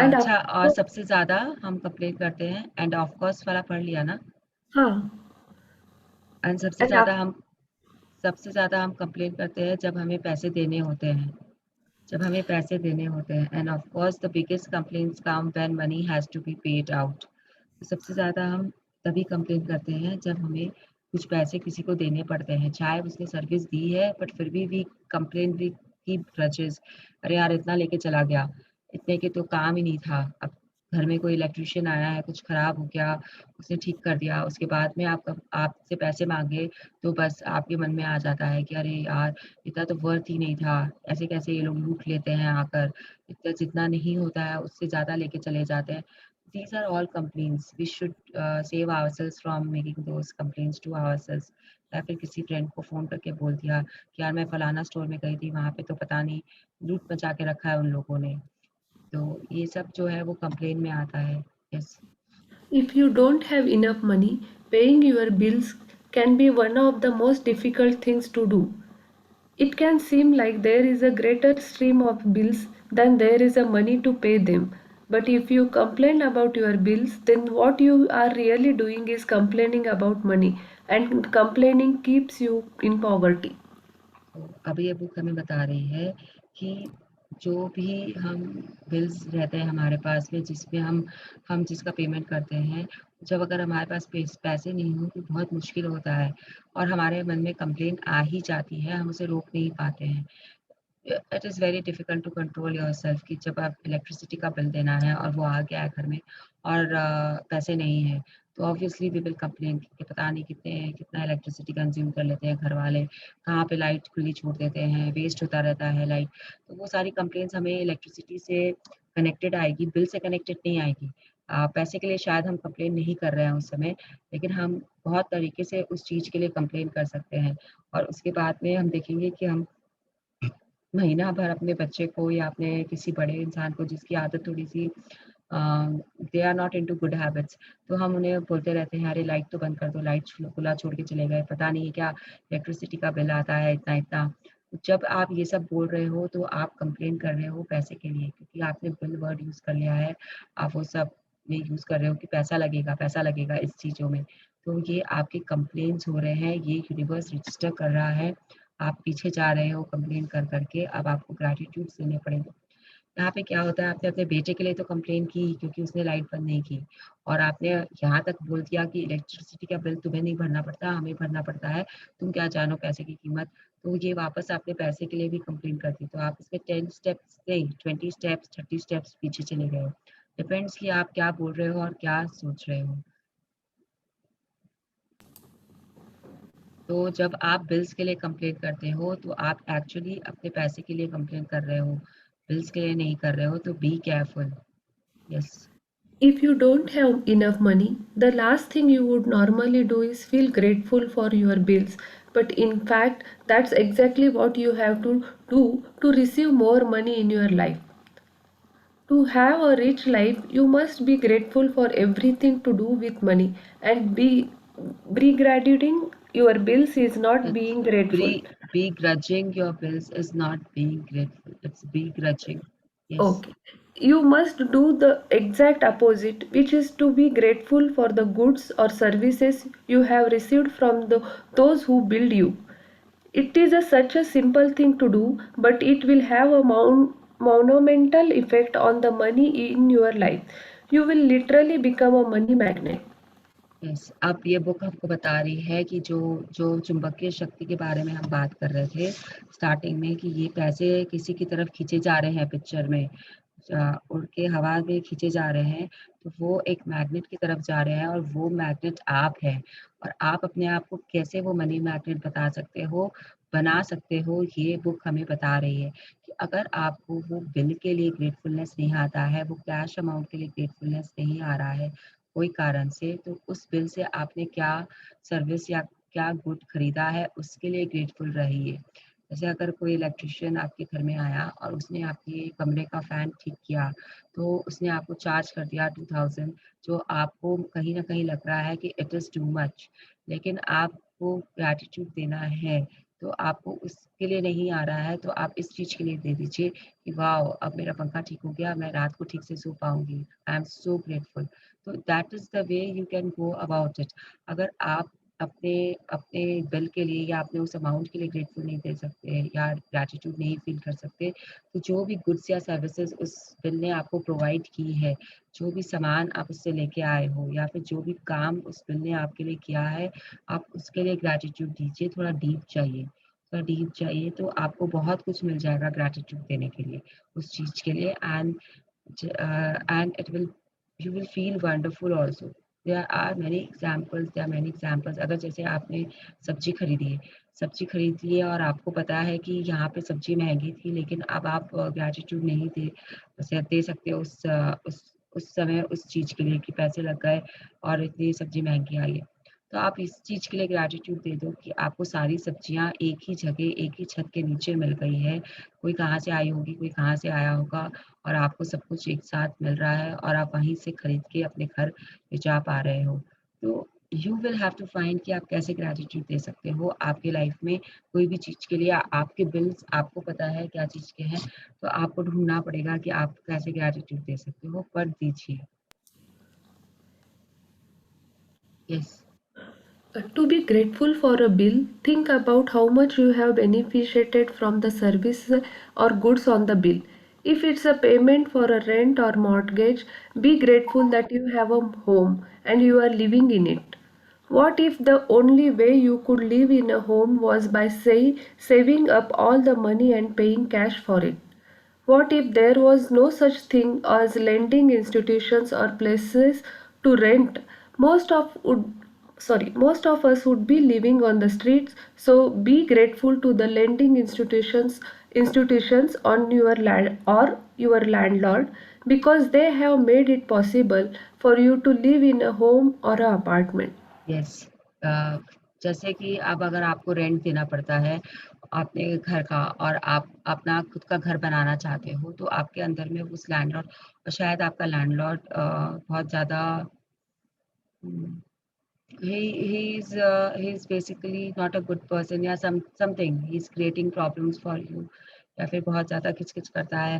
and अच्छा, और आपको सबसे ज्यादा हम कंप्लेन करते हैं एंड ऑफ कोर्स वाला पढ़ लिया ना। हाँ, एंड and आप सबसे ज़्यादा हम कंप्लेन करते हैं जब हमें पैसे देने होते हैं। जब हमें पैसे देने होते हैं and of course the biggest complaints come when money has to be paid out. तो सबसे ज़्यादा हम तभी कंप्लेन करते हैं जब हमें कुछ पैसे किसी को देने पड़ते हैं। चाहे उसने सर्विस दी है बट फिर भी we complain, we keep grudges. अरे यार इतना लेके चला गया, इतने के तो काम ही नहीं था। अब घर में कोई इलेक्ट्रीशियन आया है, कुछ खराब हो गया, उसने ठीक कर दिया, उसके बाद में आपसे पैसे माँगे, तो बस आपके मन में आ जाता है कि अरे यार! इतना तो वर्थ ही नहीं था, ऐसे कैसे ये लोग लूट लेते हैं आकर, इतना जितना नहीं होता है उससे ज़्यादा लेके चले जाते हैं। These are all complaints. We should save ourselves from making those complaints to ourselves. या फिर किसी फ्रेंड को फ़ोन करके बोल दिया कि यार मैं फलाना स्टोर में गई थी, वहाँ पे तो पता नहीं लूट मचा के रखा है उन लोगों ने। तो ये सब जो है वो कंप्लेन में आता है। Yes. If you don't have enough money, paying your bills can be one of the most difficult things to do. It can seem like there is a greater stream of bills than there is a money to pay them. But if you complain about your bills, then what you are really doing is complaining about money, and complaining keeps you in poverty. तो अभी ये book हमें बता रही है कि जो भी हम बिल्स रहते हैं हमारे पास में जिसमें हम जिसका पेमेंट करते हैं, जब अगर हमारे पास पैसे नहीं हो तो बहुत मुश्किल होता है और हमारे मन में कंप्लेंट आ ही जाती है, हम उसे रोक नहीं पाते हैं। It is very difficult to control yourself कि जब आप इलेक्ट्रिसिटी का बिल देना है और वो आ गया है घर में और पैसे नहीं है, तो ऑब्वियसली वी विल कंप्लेन कि पता नहीं कितना इलेक्ट्रिसिटी कंज्यूम कर लेते हैं घर वाले, कहाँ पे लाइट खुली छोड़ देते हैं, वेस्ट होता रहता है लाइट। तो वो सारी कंप्लेंट्स हमें इलेक्ट्रिसिटी से कनेक्टेड आएगी, बिल से कनेक्टेड नहीं आएगी। पैसे के लिए शायद हम कंप्लेन नहीं कर रहे हैं उस समय, लेकिन हम बहुत तरीके से उस चीज़ के लिए कंप्लेन कर सकते हैं और उसके बाद में हम देखेंगे कि हम महीना भर अपने बच्चे को या अपने किसी बड़े इंसान को जिसकी आदत थोड़ी सी they are not into good habits, तो हम उन्हें बोलते रहते हैं अरे लाइट तो बंद कर दो, लाइट खुला छोड़ के चले गए, पता नहीं क्या इलेक्ट्रिसिटी का बिल आता है इतना इतना। जब आप ये सब बोल रहे हो तो आप कंप्लेन कर रहे हो पैसे के लिए, क्योंकि आपने बिल वर्ड यूज़ कर लिया है। आप वो सब में यूज़ कर रहे हो कि पैसा लगेगा इस चीज़ों में। तो ये आपके कंप्लेंट्स हो रहे हैं, ये यूनिवर्स रजिस्टर कर रहा है। आप पीछे जा रहे हो कंप्लेन कर कर के, अब आपको ग्रैटिट्यूड्स देने पड़ेंगे। यहाँ पे क्या होता है, आपने अपने बेटे के लिए तो कंप्लेन की क्योंकि उसने लाइट बंद नहीं की, और आपने यहाँ तक बोल दिया कि इलेक्ट्रिसिटी का बिल तुम्हें नहीं भरना पड़ता, हमें भरना पड़ता है, तुम क्या जानो पैसे की कीमत। तो ये वापस आपने पैसे के लिए भी कंप्लेन कर दी, तो आप इसमें 10 स्टेप्स नहीं 20 स्टेप्स 30 स्टेप्स पीछे चले गए हो। डिपेंड्स कि आप क्या बोल रहे हो और क्या सोच रहे हो। तो जब आप बिल्स के लिए कंप्लेन करते हो तो आप एक्चुअली अपने पैसे के लिए कंप्लेन कर रहे हो, बिल्स के लिए नहीं कर रहे हो, तो be careful. Yes. If you don't have enough money, the last thing you would normally do is feel grateful for your bills. But in fact, that's exactly what you have to do to receive more money in your life. To have a rich life, you must be grateful for everything to do with money, and begrudging your bills is not It's being grateful. begrudging your bills is not being grateful. It's begrudging. Yes. Okay. You must do the exact opposite, which is to be grateful for the goods or services you have received from those who build you. It is such a simple thing to do, but it will have a monumental effect on the money in your life. You will literally become a money magnet. Yes, अब ये book हमको बता रही है कि जो जो चुंबकीय शक्ति के बारे में हम बात कर रहे थे स्टार्टिंग में, कि ये पैसे किसी की तरफ खींचे जा रहे हैं पिक्चर में, उड़ के हवा में खींचे जा रहे हैं, तो वो एक मैग्नेट की तरफ जा रहे हैं, और वो मैग्नेट आप हैं। और आप अपने आप को कैसे वो मनी मैग्नेट बना सकते हो, ये बुक हमें बता रही है कि अगर आपको वो बिल के लिए ग्रेटफुलनेस नहीं आता है, वो कैश अमाउंट के लिए ग्रेटफुलनेस नहीं आ रहा है कोई कारण से, तो उस बिल से आपने क्या सर्विस या क्या गुड खरीदा है उसके लिए ग्रेटफुल रहिए। जैसे अगर कोई इलेक्ट्रिशियन आपके घर में आया और उसने आपके कमरे का फ़ैन ठीक किया, तो उसने आपको चार्ज कर दिया 2000, जो आपको कहीं न कहीं लग रहा है कि इट इज़ टू मच, लेकिन आपको ग्रैटिट्यूड देना है, तो आपको उसके लिए नहीं आ रहा है, तो आप इस चीज़ के लिए दे दीजिए कि वाओ! अब मेरा पंखा ठीक हो गया, मैं रात को ठीक से सो पाऊँगी। I am so grateful. तो that is the way you can go about it. अगर आप अपने अपने बिल के लिए या अपने उस अमाउंट के लिए ग्रेटफुल नहीं दे सकते या ग्रैटिट्यूड नहीं फील कर सकते, तो जो भी गुड्स या सर्विसेज उस बिल ने आपको प्रोवाइड की है, जो भी सामान आप उससे लेके आए हो या फिर जो भी काम उस बिल ने आपके लिए किया है, आप उसके लिए ग्रैटिट्यूड दीजिए। थोड़ा डीप चाहिए तो आपको बहुत कुछ मिल जाएगा ग्रैटिट्यूड देने के लिए, उस चीज़ के लिए। And it will you will feel wonderful also. There are many examples. अगर जैसे आपने सब्जी खरीद ली है और आपको पता है कि यहाँ पे सब्जी महंगी थी, लेकिन अब आप ग्रैटिट्यूड नहीं दे सकते उस समय उस चीज़ के लिए कि पैसे लग गए और इतनी सब्जी महंगी आई है। तो आप इस चीज़ के लिए ग्रैटिट्यूड दे दो कि आपको सारी सब्जियाँ एक ही जगह, एक ही छत के नीचे मिल गई है। कोई कहाँ से आई होगी, कोई कहाँ से आया होगा, और आपको सब कुछ एक साथ मिल रहा है और आप वहीं से खरीद के अपने घर ले जा पा रहे हो। तो you will have to find कि आप कैसे ग्रैटिट्यूड दे सकते हो आपकी लाइफ में कोई भी चीज़ के लिए। आपके बिल्स आपको पता है क्या चीज़ के हैं, तो आपको ढूँढना पड़ेगा कि आप कैसे ग्रैटिट्यूड दे सकते हो, पर दीजिए। Yes. To be grateful for a bill, think about how much you have benefited from the service or goods on the bill. If it's a payment for a rent or mortgage, be grateful that you have a home and you are living in it. What if the only way you could live in a home was by saving up all the money and paying cash for it? What if there was no such thing as lending institutions or places to rent? Most of would most of us would be living on the streets. So be grateful to the lending institutions on your land or your landlord, because they have made it possible for you to live in a home or an apartment. Yes. जैसे कि अब अगर आपको rent देना पड़ता है अपने घर का और आप अपना खुद का घर बनाना चाहते हो, तो आपके अंदर में उस लैंडलॉर्ड और शायद आपका लैंडलॉर्ड बहुत ज़्यादा उम, he is basically not a good person या something he is creating problems for you या फिर बहुत ज़्यादा किच-किच करता है।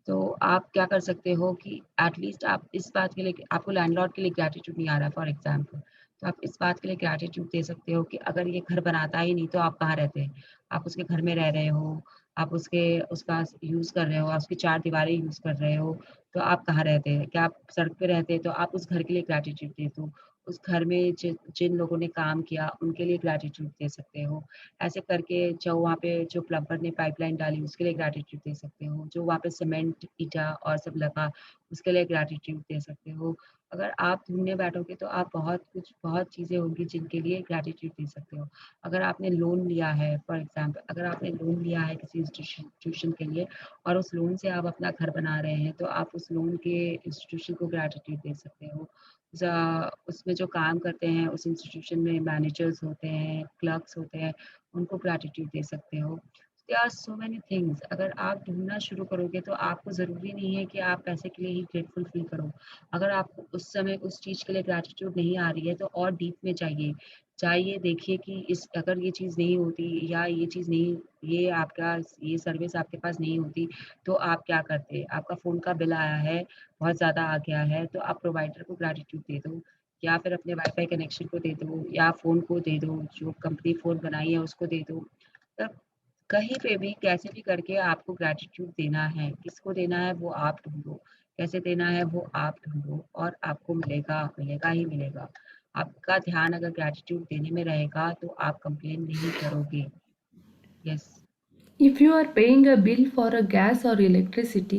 तो आप क्या कर सकते हो कि एट लीस्ट आप इस बात के लिए आपको लैंडलॉर्ड के लिए ग्रैटिट्यूड नहीं आ रहा है फॉर एग्ज़ाम्पल, तो आप इस बात के लिए ग्रैटिट्यूड दे सकते हो कि अगर ये घर बनाता ही नहीं तो आप कहाँ रहते? आप उसके घर में रह रहे हो, आप उसका यूज़ कर रहे हो, आप उसकी 4 दीवारें यूज़ कर रहे हो, तो आप कहाँ रहते? क्या आप सड़क पे रहते? तो आप उस घर के लिए ग्रैटिट्यूड दे दो। उस घर में जिन लोगों ने काम किया, उनके लिए ग्रैटिट्यूड दे सकते हो। ऐसे करके जो वहाँ पे जो प्लम्बर ने पाइपलाइन डाली, उसके लिए ग्रैटिट्यूड दे सकते हो। जो वहाँ पे सीमेंट, ईंटा और सब लगा, उसके लिए ग्रैटिट्यूड दे सकते हो। अगर आप ढूँढने बैठोगे तो आप बहुत चीज़ें होंगी जिनके लिए ग्रैटिट्यूड दे सकते हो। अगर आपने लोन लिया है फॉर एग्ज़ाम्पल अगर आपने लोन लिया है किसी इंस्टीट्यूशन के लिए और उस लोन से आप अपना घर बना रहे हैं, तो आप उस लोन के इंस्टीट्यूशन को ग्रैटिट्यूड दे सकते हो। उसमें जो काम करते हैं उस इंस्टीट्यूशन में मैनेजर्स होते हैं, क्लर्क्स होते हैं, उनको ग्रैटिट्यूड दे सकते हो। There are so many things अगर आप ढूँढना शुरू करोगे तो आपको ज़रूरी नहीं है कि आप पैसे के लिए ही ग्रेटफुल फ़ील करो। अगर आपको उस समय उस चीज़ के लिए ग्रैटिट्यूड नहीं आ रही है तो और डीप में जाइए। जाइए देखिए कि इस अगर ये चीज़ नहीं होती या ये चीज़ नहीं ये सर्विस आपके पास नहीं होती तो आप क्या करते? आपका फ़ोन का बिल आया है बहुत ज़्यादा आ गया है, तो आप प्रोवाइडर को ग्रैटिट्यूड दे दो या फिर अपने वाईफ़ाई कनेक्शन को दे दो या फ़ोन को दे दो, जो कंपनी फ़ोन बनाई है उसको दे दो। मतलब कहीं पे भी कैसे भी करके आपको ग्रैटिट्यूड देना है, किसको देना है वो आप ढूँढो, कैसे देना है वो आप ढूँढो और आपको मिलेगा, मिलेगा ही मिलेगा। आपका ध्यान अगर ग्रैटिट्यूड देने में रहेगा तो आप कंप्लेन नहीं करोगे। Yes. If you are paying a bill for a gas or electricity,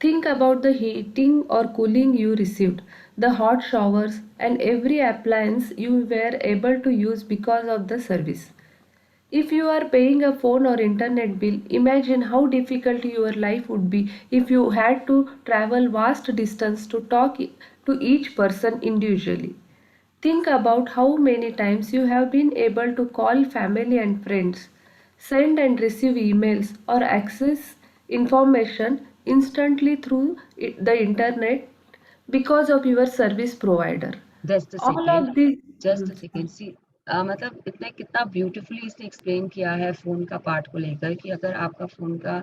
think about the heating or cooling you received, the hot showers, and every appliance you were able to use because of the service. If you are paying a phone or internet bill, imagine how difficult your life would be if you had to travel vast distance to talk to each person individually. Think about how many times you have been able to call family and friends, send and receive emails, or access information instantly through the internet because of your service provider. Just a All second of these. Just a second see मतलब इतना कितना beautifully इसने explain किया है phone का part को लेकर कि अगर आपका फ़ोन का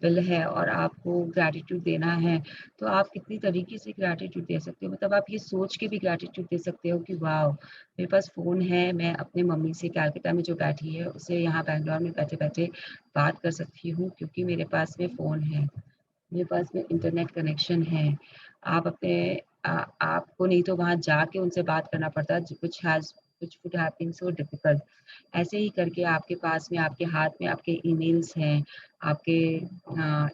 बिल है और आपको ग्रैटिट्यूड देना है, तो आप कितनी तरीके से ग्रैटिट्यूड दे सकते हो। मतलब आप ये सोच के भी ग्रैटिट्यूड दे सकते हो कि वाओ! मेरे पास फ़ोन है, मैं अपनी मम्मी से कलकत्ता में जो बैठी है, उससे यहाँ बैंगलोर में बैठे-बैठे बात कर सकती हूँ क्योंकि मेरे पास में फ़ोन है। मेरे पास में इंटरनेट कनेक्शन है। आप अपने आपको नहीं तो वहाँ जाके उनसे बात करना पड़ता है which would have been so difficult. ऐसे ही करके आपके पास में आपके हाथ में आपके ईमेल्स हैं, आपके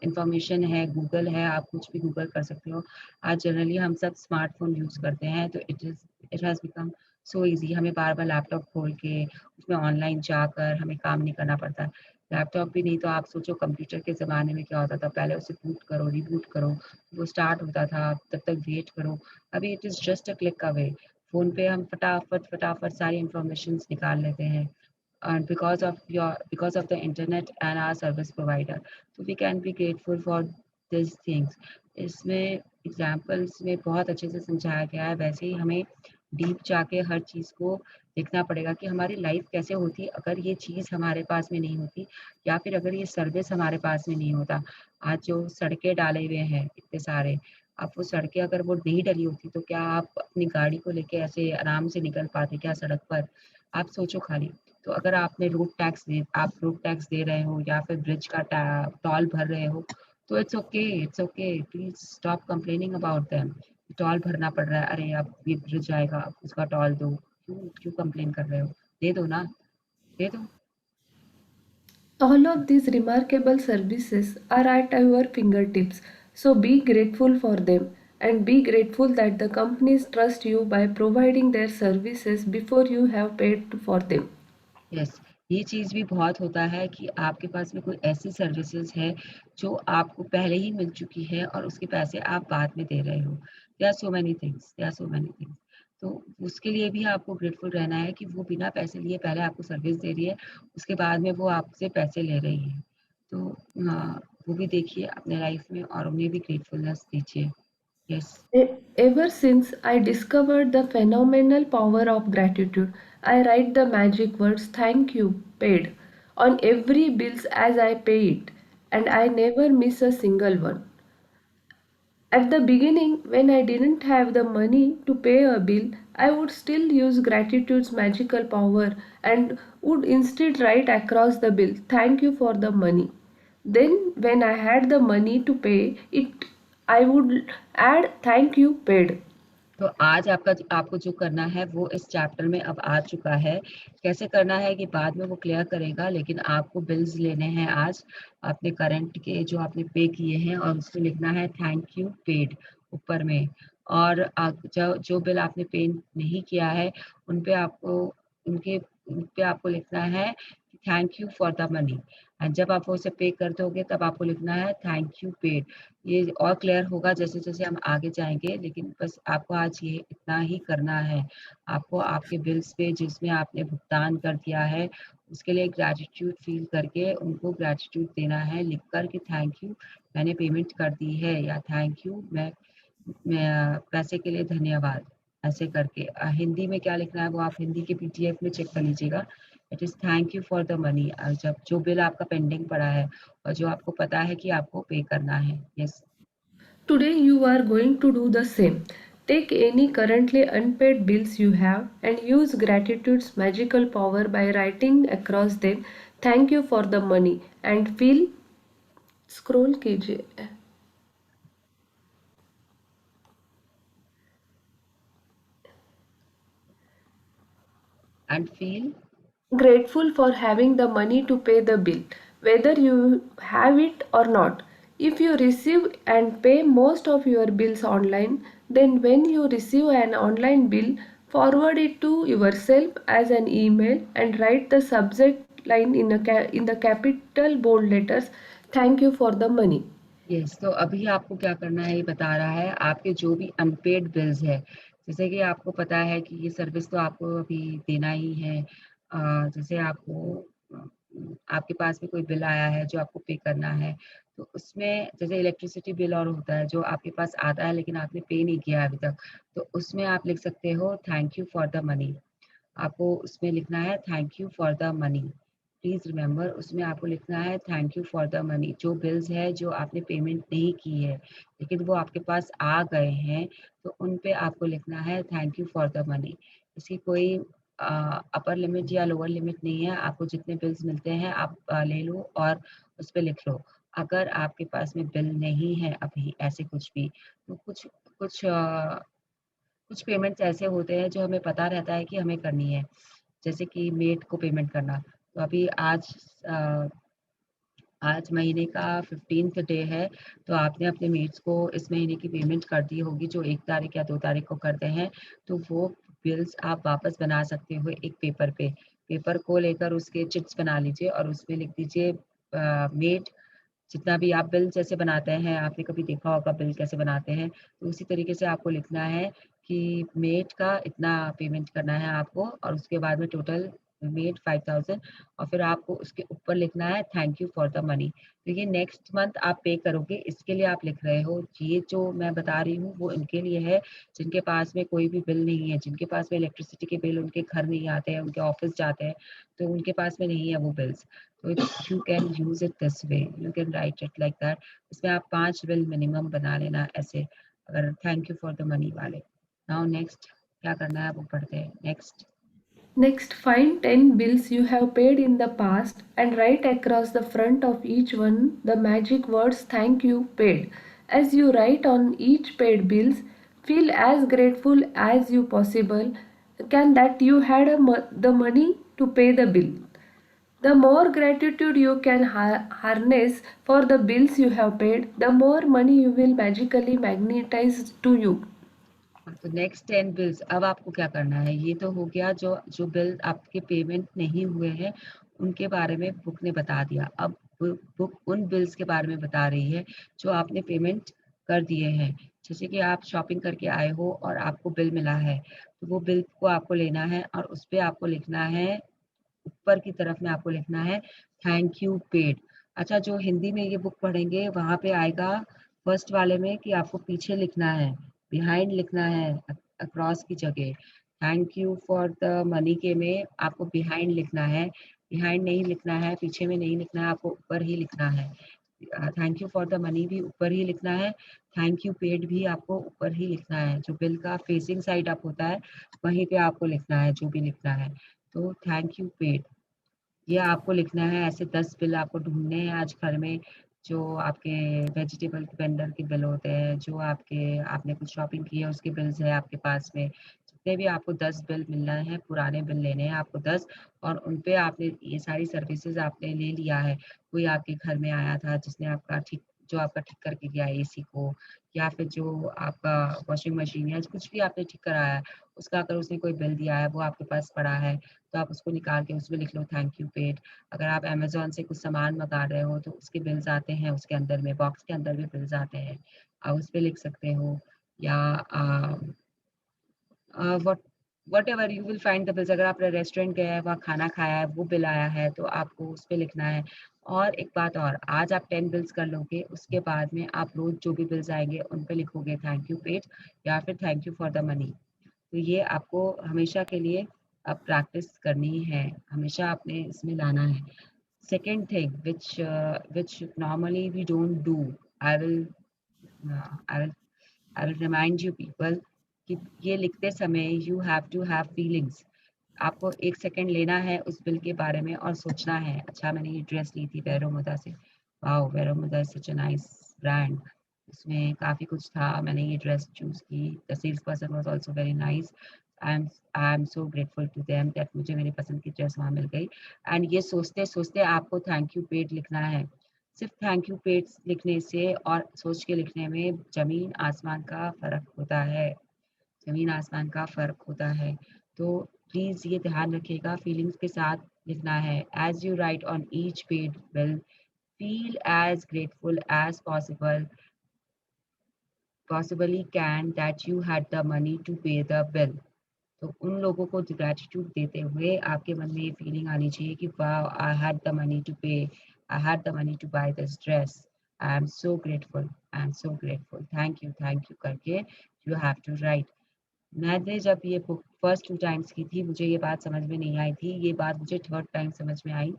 इन्फॉर्मेशन है, गूगल है, आप कुछ भी गूगल कर सकते हो। आज जनरली हम सब स्मार्टफ़ोन यूज़ करते हैं तो it has become so easy हमें बार-बार लैपटॉप खोल के उसमें ऑनलाइन जाकर हमें काम नहीं करना पड़ता है। लैपटॉप भी नहीं तो आप सोचो कंप्यूटर के ज़माने में क्या होता था, पहले उसे बूट करो, रिबूट करो, वो स्टार्ट होता था, तब तक वेट करो। अभी it is just a click away. Phone पे हम फटाफट सारी इन्फॉर्मेशंस निकाल लेते हैं and because of the internet and our service provider. So we can be grateful for these things. इसमें एग्ज़ाम्पल्स में बहुत अच्छे से समझाया गया है, वैसे ही हमें डीप जाके हर चीज़ को देखना पड़ेगा कि हमारी लाइफ़ कैसे होती अगर ये चीज़ हमारे पास में नहीं होती या फिर अगर ये सर्विस हमारे पास में नहीं होता। आज जो सड़कें डाले हुए हैं इतने सारे, अब वो सड़कें अगर वो नहीं डली होती तो क्या आप अपनी गाड़ी को लेके ऐसे आराम से निकल पाते क्या सड़क पर? आप सोचो खाली। तो अगर आप रोड टैक्स दे रहे हो या फिर ब्रिज का टोल भर रहे हो, तो it's okay please stop complaining about them. Toll भरना पड़ रहा है, अरे अब ये ब्रिज आएगा, आप उसका टोल दो। क्यों क्यों कंप्लेन कर रहे हो? दे दो ना, दे दो। All of these remarkable services are at our fingertips, so be grateful for them and be grateful that the companies trust you by providing their services before you have paid for them. Yes, ये चीज़ भी बहुत होता है कि आपके पास में कोई ऐसी सर्विसेज़ है, जो आपको पहले ही मिल चुकी है और उसके पैसे आप बाद में दे रहे हो। There are so many things. तो उसके लिए भी आपको ग्रेटफुल रहना है कि वो बिना पैसे लिए पहले आपको सर्विस दे रही है, उसके बाद में वो आपसे पैसे ले रही है। तो वो भी देखिए अपने लाइफ में और उन्हें भी ग्रेटफुलनेस दीजिए। Yes. Ever since I discovered the phenomenal power of gratitude, I write the magic words thank you paid on every bills as I pay it, and I never miss a single one. At the beginning, when I didn't have the money to pay a bill, I would still use gratitude's magical power and would instead write across the bill, thank you for the money. Then, when I had the money to pay it, I would add thank you paid. तो आज आपको जो करना है वो इस chapter में अब आ चुका है। कैसे करना है कि बाद में वो क्लियर करेगा, लेकिन आपको बिल्स लेने हैं आज अपने करंट के जो आपने पे किए हैं और उसमें लिखना है थैंक यू पेड ऊपर में। और जो बिल आपने पे नहीं किया है उन पे आपको लिखना है thank you for the money. And जब आप उसे पे कर दोगे तब आपको लिखना है थैंक यू पेड। ये और क्लियर होगा जैसे जैसे हम आगे जाएंगे, लेकिन बस आपको आज ये इतना ही करना है। आपको आपके बिल्स पे जिसमें आपने भुगतान कर दिया है उसके लिए ग्रैटिट्यूड फील करके उनको ग्रैटिट्यूड देना है, लिख कर कि थैंक यू मैंने पेमेंट कर दी है, या थैंक यू मैं पैसे के लिए धन्यवाद, ऐसे करके। हिंदी में क्या लिखना है वो आप हिंदी के पीडीएफ में चेक कर लीजिएगा। It is thank you for the money, जब जो बिल आपका पेंडिंग पड़ा है और जो आपको पता है कि आपको पे करना है। Yes. Today, you are going to do the same. Take any currently unpaid bills you have and use gratitude's magical power by writing across them thank you for the money and feel scroll कीजिए and feel grateful for having the money to pay the bill, whether you have it or not. If you receive and pay most of your bills online, then when you receive an online bill, forward it to yourself as an email and write the subject line in the capital bold letters, thank you for the money. Yes. तो अभी आपको क्या करना है ये बता रहा है, आपके जो भी अनपेड बिल्स है, जैसे कि आपको पता है कि ये सर्विस तो आपको अभी देना ही है। जैसे आपके पास में कोई बिल आया है जो आपको पे करना है, तो उसमें जैसे इलेक्ट्रिसिटी बिल और होता है जो आपके पास आता है लेकिन आपने पे नहीं किया है अभी तक, तो उसमें आप लिख सकते हो thank you for the money. आपको उसमें लिखना है thank you for the money. Please remember उसमें आपको लिखना है thank you for the money. जो बिल्स है जो आपने पेमेंट नहीं की है लेकिन वो आपके पास आ गए हैं, तो उन पे आपको लिखना है thank you for the money. इसकी कोई अपर लिमिट या लोअर लिमिट नहीं है। आपको जितने बिल्स मिलते हैं आप ले लो और उस पे लिख लो। अगर आपके पास में बिल नहीं है अभी ऐसे कुछ भी, तो कुछ कुछ पेमेंट्स ऐसे होते हैं जो हमें पता रहता है कि हमें करनी है, जैसे कि मेड को पेमेंट करना। तो अभी आज महीने का 15th डे है, तो आपने अपने मेड्स को इस महीने की पेमेंट कर दी होगी जो 1 तारीख या 2 तारीख को करते हैं। तो वो बिल्स आप वापस बना सकते हो एक पेपर पे। पेपर को लेकर उसके चिट्स बना लीजिए और उसमें लिख दीजिए मेड, जितना भी आप बिल जैसे बनाते हैं, आपने कभी देखा होगा बिल कैसे बनाते हैं, तो उसी तरीके से आपको लिखना है कि मेड का इतना पेमेंट करना है आपको, और उसके बाद में टोटल मेड 5000, और फिर आपको उसके ऊपर लिखना है thank you for the money. तो ये नेक्स्ट मंथ आप पे करोगे, इसके लिए आप लिख रहे हो। ये जो मैं बता रही हूँ वो इनके लिए है जिनके पास में कोई भी बिल नहीं है, जिनके पास में इलेक्ट्रिसिटी के बिल उनके घर नहीं आते हैं, उनके ऑफिस जाते हैं, तो उनके पास में नहीं है वो बिल्स। तो you can use it this way, you can write it like that। इसमें आप 5 बिल मिनिमम बना लेना ऐसे, अगर thank you for the money वाले। नाउ नेक्स्ट क्या करना है वो पढ़ते हैं। Next Next, find 10 bills you have paid in the past and write across the front of each one the magic words thank you paid. As you write on each paid bills, feel as grateful as you possible can that you had the money to pay the bill. The more gratitude you can harness for the bills you have paid, the more money you will magically magnetize to you. तो next 10 bills, अब आपको क्या करना है। ये तो हो गया जो जो बिल आपके पेमेंट नहीं हुए हैं उनके बारे में बुक ने बता दिया। अब बुक उन बिल्स के बारे में बता रही है जो आपने पेमेंट कर दिए हैं। जैसे कि आप शॉपिंग करके आए हो और आपको बिल मिला है, तो वो बिल को आपको लेना है और उस पे आपको लिखना है, ऊपर की तरफ में आपको लिखना है थैंक यू पेड। अच्छा, जो हिंदी में ये बुक पढ़ेंगे वहाँ पे आएगा फर्स्ट वाले में कि आपको पीछे लिखना है, बिहाइंड लिखना है, अक्रॉस की जगह। Thank you for the money के में आपको बिहाइंड लिखना है, बिहाइंड नहीं लिखना है, पीछे में नहीं लिखना है, आपको ऊपर ही लिखना है। Thank you for the money भी ऊपर ही लिखना है, थैंक यू पेड भी आपको ऊपर ही लिखना है। जो बिल का फेसिंग साइड अप होता है वहीं पे आपको लिखना है जो भी लिखना है। तो थैंक यू पेड ये आपको लिखना है। ऐसे 10 बिल आपको ढूँढने हैं आज घर में, जो आपके वेजिटेबल वेंडर के बिल होते हैं, जो आपने कुछ शॉपिंग की है उसके बिल्स हैं आपके पास में। जितने भी आपको 10 बिल मिलना है, पुराने बिल लेने हैं आपको 10, और उन पे आपने ये सारी सर्विसेज़ आपने ले लिया है। कोई आपके घर में आया था जिसने आपका ठीक करके गया एसी को, या फिर जो आपका वॉशिंग मशीन या कुछ भी आपने ठीक कराया है, उसका अगर उसने कोई बिल दिया है वो आपके पास पड़ा है, तो आप उसको निकाल के उसमें लिख लो थैंक यू पेड। अगर आप अमेज़न से कुछ सामान मँगा रहे हो तो उसके बिल्स आते हैं, उसके अंदर में बॉक्स के अंदर में बिल्स आते हैं, आप उस पे लिख सकते हो। या what whatever you will find the bills. अगर आप रेस्टोरेंट गए हैं, वहाँ खाना खाया है, वो बिल आया है, तो आपको उस पे लिखना है। और एक बात और, आज आप 10 बिल्स कर लोगे, उसके बाद में आप रोज़ जो भी बिल्स आएँगे उन पे लिखोगे थैंक यू पेड या फिर thank you for the money. तो ये आपको हमेशा के लिए अब प्रैक्टिस करनी है, हमेशा आपने इसमें लाना है। Second thing which normally we don't do, I will I will I will remind you people कि ये लिखते समय you have to have feelings. आपको 1 सेकंड लेना है उस बिल के बारे में और सोचना है, अच्छा मैंने ये ड्रेस ली थी वेरोमुदा से, wow Vero Moda is such a nice brand. उसमें काफ़ी कुछ था, मैंने ये ड्रेस चूज़ की, the sales person was also very nice. I am so grateful to them that मुझे मेरी पसंद की ड्रेस वहाँ मिल गई। एंड ये सोचते-सोचते आपको थैंक यू पेड लिखना है। सिर्फ़ थैंक यू पेड लिखने से और सोच के लिखने में ज़मीन आसमान का फ़र्क होता है। ज़मीन आसमान का फ़र्क होता है। तो प्लीज़ ये ध्यान रखिएगा, फीलिंग्स के साथ लिखना है। As you write on each paid bill, feel as grateful as possibly can that you had the money to pay the bill. तो उन लोगों को ग्रैटिट्यूड देते हुए आपके मन में ये फीलिंग आनी चाहिए कि wow I had the money to pay, I had the money to buy this dress, I am so grateful, I am so grateful, thank you करके यू हैव टू राइट। मैंने जब ये बुक फर्स्ट 2 टाइम्स की थी, मुझे ये बात समझ में नहीं आई थी, ये बात मुझे थर्ड टाइम समझ में आई।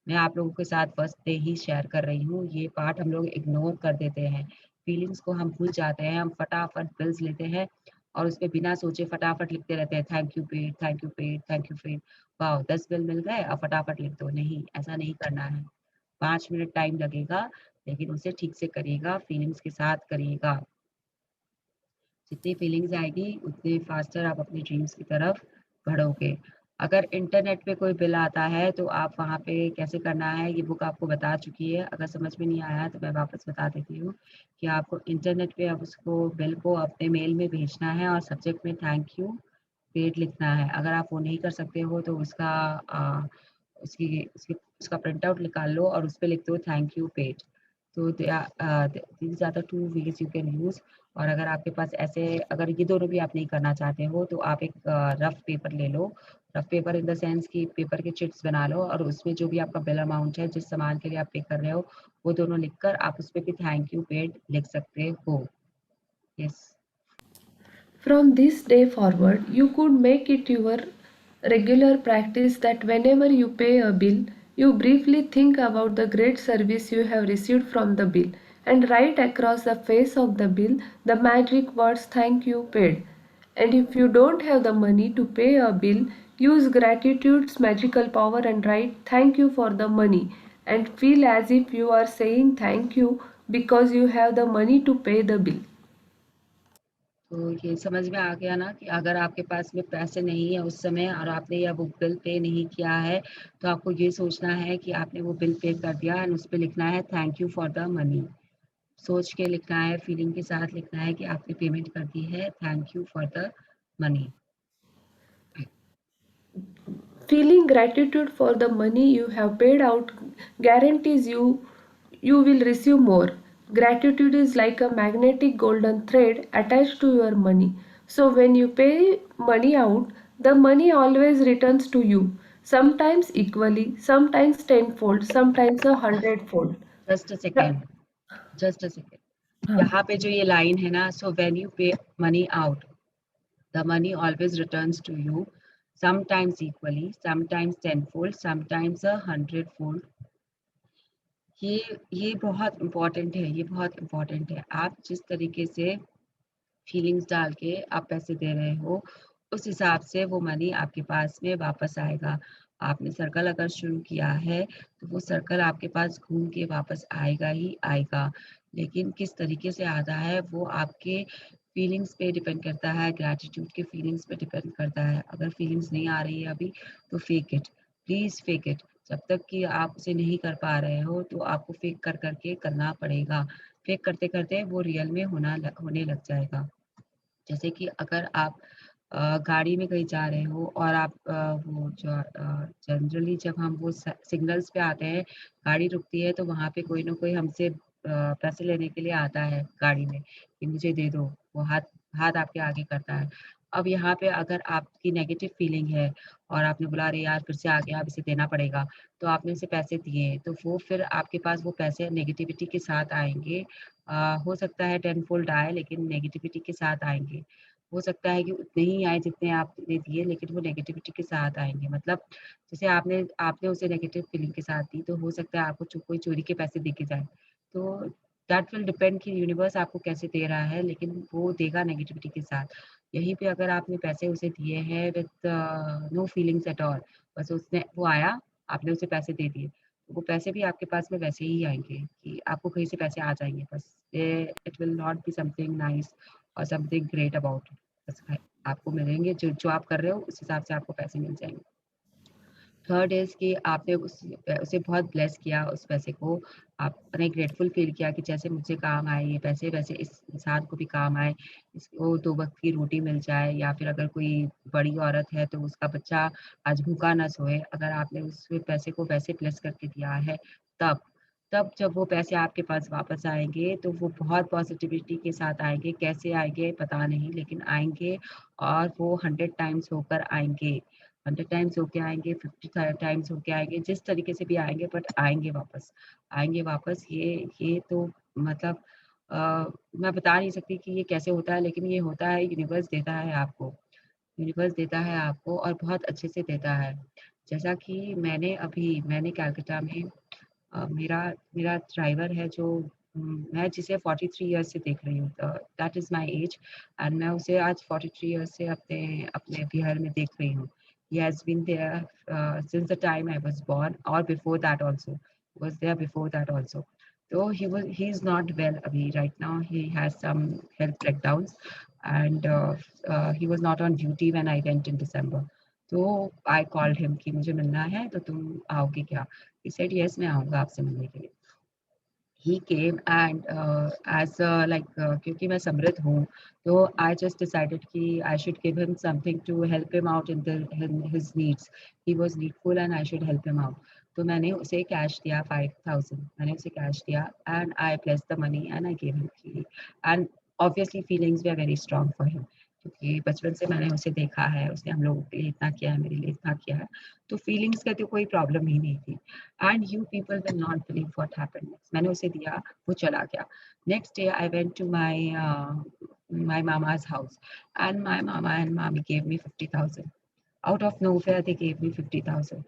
मैं आप लोगों के साथ फर्स्ट डे ही शेयर कर रही हूँ, ये पार्ट हम लोग इग्नोर कर देते हैं, फीलिंग्स को हम भूल जाते हैं, हम फटाफट बिल्स लेते हैं और उसपे बिना सोचे फटाफट लिखते रहते हैं thank you paid, thank you paid, thank you paid. Wow! 10 bill मिल गए, अब फटाफट लिख दो, नहीं, ऐसा नहीं करना है। 5 मिनट टाइम लगेगा, लेकिन उसे ठीक से करिएगा, फीलिंग्स के साथ करिएगा। जितनी फीलिंग्स आएगी उतने फास्टर आप अपने ड्रीम्स की तरफ बढ़ोगे। अगर इंटरनेट पे कोई बिल आता है तो आप वहाँ पे कैसे करना है ये बुक आपको बता चुकी है। अगर समझ में नहीं आया तो मैं वापस बता देती हूँ कि आपको इंटरनेट पे अब उसको बिल को अपने मेल में भेजना है और सब्जेक्ट में थैंक यू पेड लिखना है। अगर आप वो नहीं कर सकते हो तो अ, उसका प्रिंट आउट निकाल लो और उस पे लिख दो थैंक यू पेड। तो these are the 2 ways you can use. और अगर आपके पास ऐसे अगर ये दोनों भी आप नहीं करना चाहते हो तो आप एक रफ पेपर ले लो। Rough paper in the sense कि पेपर के चिट्स बना लो और उसमें जो भी आपका बिल अमाउंट है, जिस सामान के लिए आप पे कर रहे हो, वो दोनों लिखकर आप उसपे भी थैंक यू पेड लिख सकते हो। Yes. From this day forward, you could make it your regular practice that whenever you pay a bill, you briefly think about the great service you have received from the bill and write across the face of the bill the magic words thank you paid. And if you don't have the money to pay a bill, use gratitude's magical power and write thank you for the money and feel as if you are saying thank you because you have the money to pay the bill. तो ये समझ में आ गया ना कि अगर आपके पास में पैसे नहीं है उस समय और आपने या वो बिल पे नहीं किया है, तो आपको ये सोचना है कि आपने वो बिल पे कर दिया एंड उस पे लिखना है thank you for the money. सोच के लिखना है, फीलिंग के साथ लिखना है कि आपने पेमेंट कर दी है, thank you for the money. Feeling gratitude for the money you have paid out guarantees you will receive more. Gratitude is like a magnetic golden thread attached to your money. So when you pay money out, the money always returns to you. Sometimes equally, sometimes tenfold, sometimes 100-fold. Just a second, just a second, यहाँ पे जो ये line है ना, so when you पे money out, the money always returns to you, sometimes equally, sometimes tenfold, sometimes 100-fold. ये बहुत important है, ये बहुत इम्पोर्टेंट है। आप जिस तरीके से फीलिंग्स डाल के आप पैसे दे रहे हो, उस हिसाब से वो मनी आपके पास में वापस आएगा। आपने सर्कल अगर शुरू किया है, तो वो सर्कल आपके पास घूम के वापस आएगा ही आएगा। लेकिन किस तरीके से आता है, वो आपके फीलिंग्स पे डिपेंड करता है, ग्रैटिट्यूड के फीलिंग्स पे डिपेंड करता है। अगर फीलिंग्स नहीं आ रही है अभी, तो fake it, please fake it. जब तक कि आप उसे नहीं कर पा रहे हो, तो आपको फेक कर कर के करना पड़ेगा। फेक करते-करते वो रियल में होने लग जाएगा। जैसे कि अगर आप गाड़ी में कहीं जा रहे हो और आप वो जो जनरली जब हम वो सिग्नल्स पे आते हैं, गाड़ी रुकती है, तो वहाँ पे कोई ना कोई हमसे पैसे लेने के लिए आता है गाड़ी में कि मुझे दे दो, वो हाथ हाथ आपके आगे करता है। अब यहाँ पे अगर आपकी नेगेटिव फीलिंग है और आपने बोला अरे यार फिर से आ गया, अब इसे देना पड़ेगा, तो आपने उसे पैसे दिए, तो वो फिर आपके पास वो पैसे नेगेटिविटी के साथ आएँगे। हो सकता है टेनफोल्ड आए, लेकिन नेगेटिविटी के साथ आएँगे। हो सकता है कि उतने ही आए जितने आपने दिए, लेकिन वो नेगेटिविटी के साथ आएँगे। मतलब जैसे आपने आपने उसे नेगेटिव फीलिंग के साथ दी, तो हो सकता है आपको कोई चोरी के पैसे दे के जाए। तो दैट विल डिपेंड कि यूनिवर्स आपको कैसे दे रहा है, लेकिन वो देगा नेगेटिविटी के साथ। यहीं पे अगर आपने पैसे उसे दिए हैं with no feelings at all, बस उसने वो आया, आपने उसे पैसे दे दिए, वो पैसे भी आपके पास में वैसे ही आएँगे कि आपको कहीं से पैसे आ जाएँगे बस। It will not be something nice और समथिंग ग्रेट अबाउट इट। बस आपको मिलेंगे, जो जो आप कर रहे हो उस हिसाब से आपको पैसे मिल जाएँगे। थर्ड इज़ कि आपने उसे बहुत ब्लेस किया उस पैसे को, आपने ग्रेटफुल फ़ील किया कि जैसे मुझे काम आए ये पैसे, वैसे इस इंसान को भी काम आए, इसको 2 वक़्त की रोटी मिल जाए, या फिर अगर कोई बड़ी औरत है तो उसका बच्चा आज भूखा ना सोए। अगर आपने उस पैसे को वैसे ब्लेस करके दिया है, तब तब जब वो पैसे आपके पास वापस आएँगे, तो वो बहुत पॉज़िटिविटी के साथ आएँगे। कैसे आएँगे पता नहीं, लेकिन आएँगे और वो 100 टाइम्स होकर आएँगे। 100 टाइम्स होके आएँगे, 50 टाइम्स होके आएँगे, जिस तरीके से भी आएँगे, बट आएँगे वापस। आएँगे वापस, ये तो मतलब अ, मैं बता नहीं सकती कि ये कैसे होता है, लेकिन ये होता है, यूनिवर्स देता है आपको। यूनिवर्स देता है आपको और बहुत अच्छे से देता है। जैसा कि मैंने कलकत्ता में मेरा मेरा ड्राइवर है जो मैं जिसे 43 इयर्स से देख रही हूँ, that is my age, and मैं उसे आज 43 इयर्स से अपने अपने बिहार में देख रही हूँ। He has been there since the time I was born, और before that also, was there before that also. तो ही इज़ नॉट वेल अभी right now, he has some health breakdowns, and he was not on duty when I went in December. तो I called him कि मुझे मिलना है, तो तुम आओगे क्या? He said, "Yes, मैं आऊँगा आपसे मिलने के लिए।" He came and as like क्योंकि मैं समृद्ध हूँ, तो I just decided कि I should give him something to help him out in his needs. He was needful and I should help him out. तो मैंने उसे कैश दिया 5,000, मैंने उसे कैश दिया and I blessed the money and I gave him key. And obviously feelings were very strong for him. क्योंकि बचपन से मैंने उसे देखा है, उसने हम लोगों के लिए इतना किया है, मेरे लिए इतना किया है, तो फीलिंग्स का तो कोई प्रॉब्लम ही नहीं थी। And you people will not believe what happened next. मैंने उसे दिया, वो चला गया। Next day I went to my मामा's house and my mama and mommy gave me 50,000. Out of nowhere they gave me 50,000।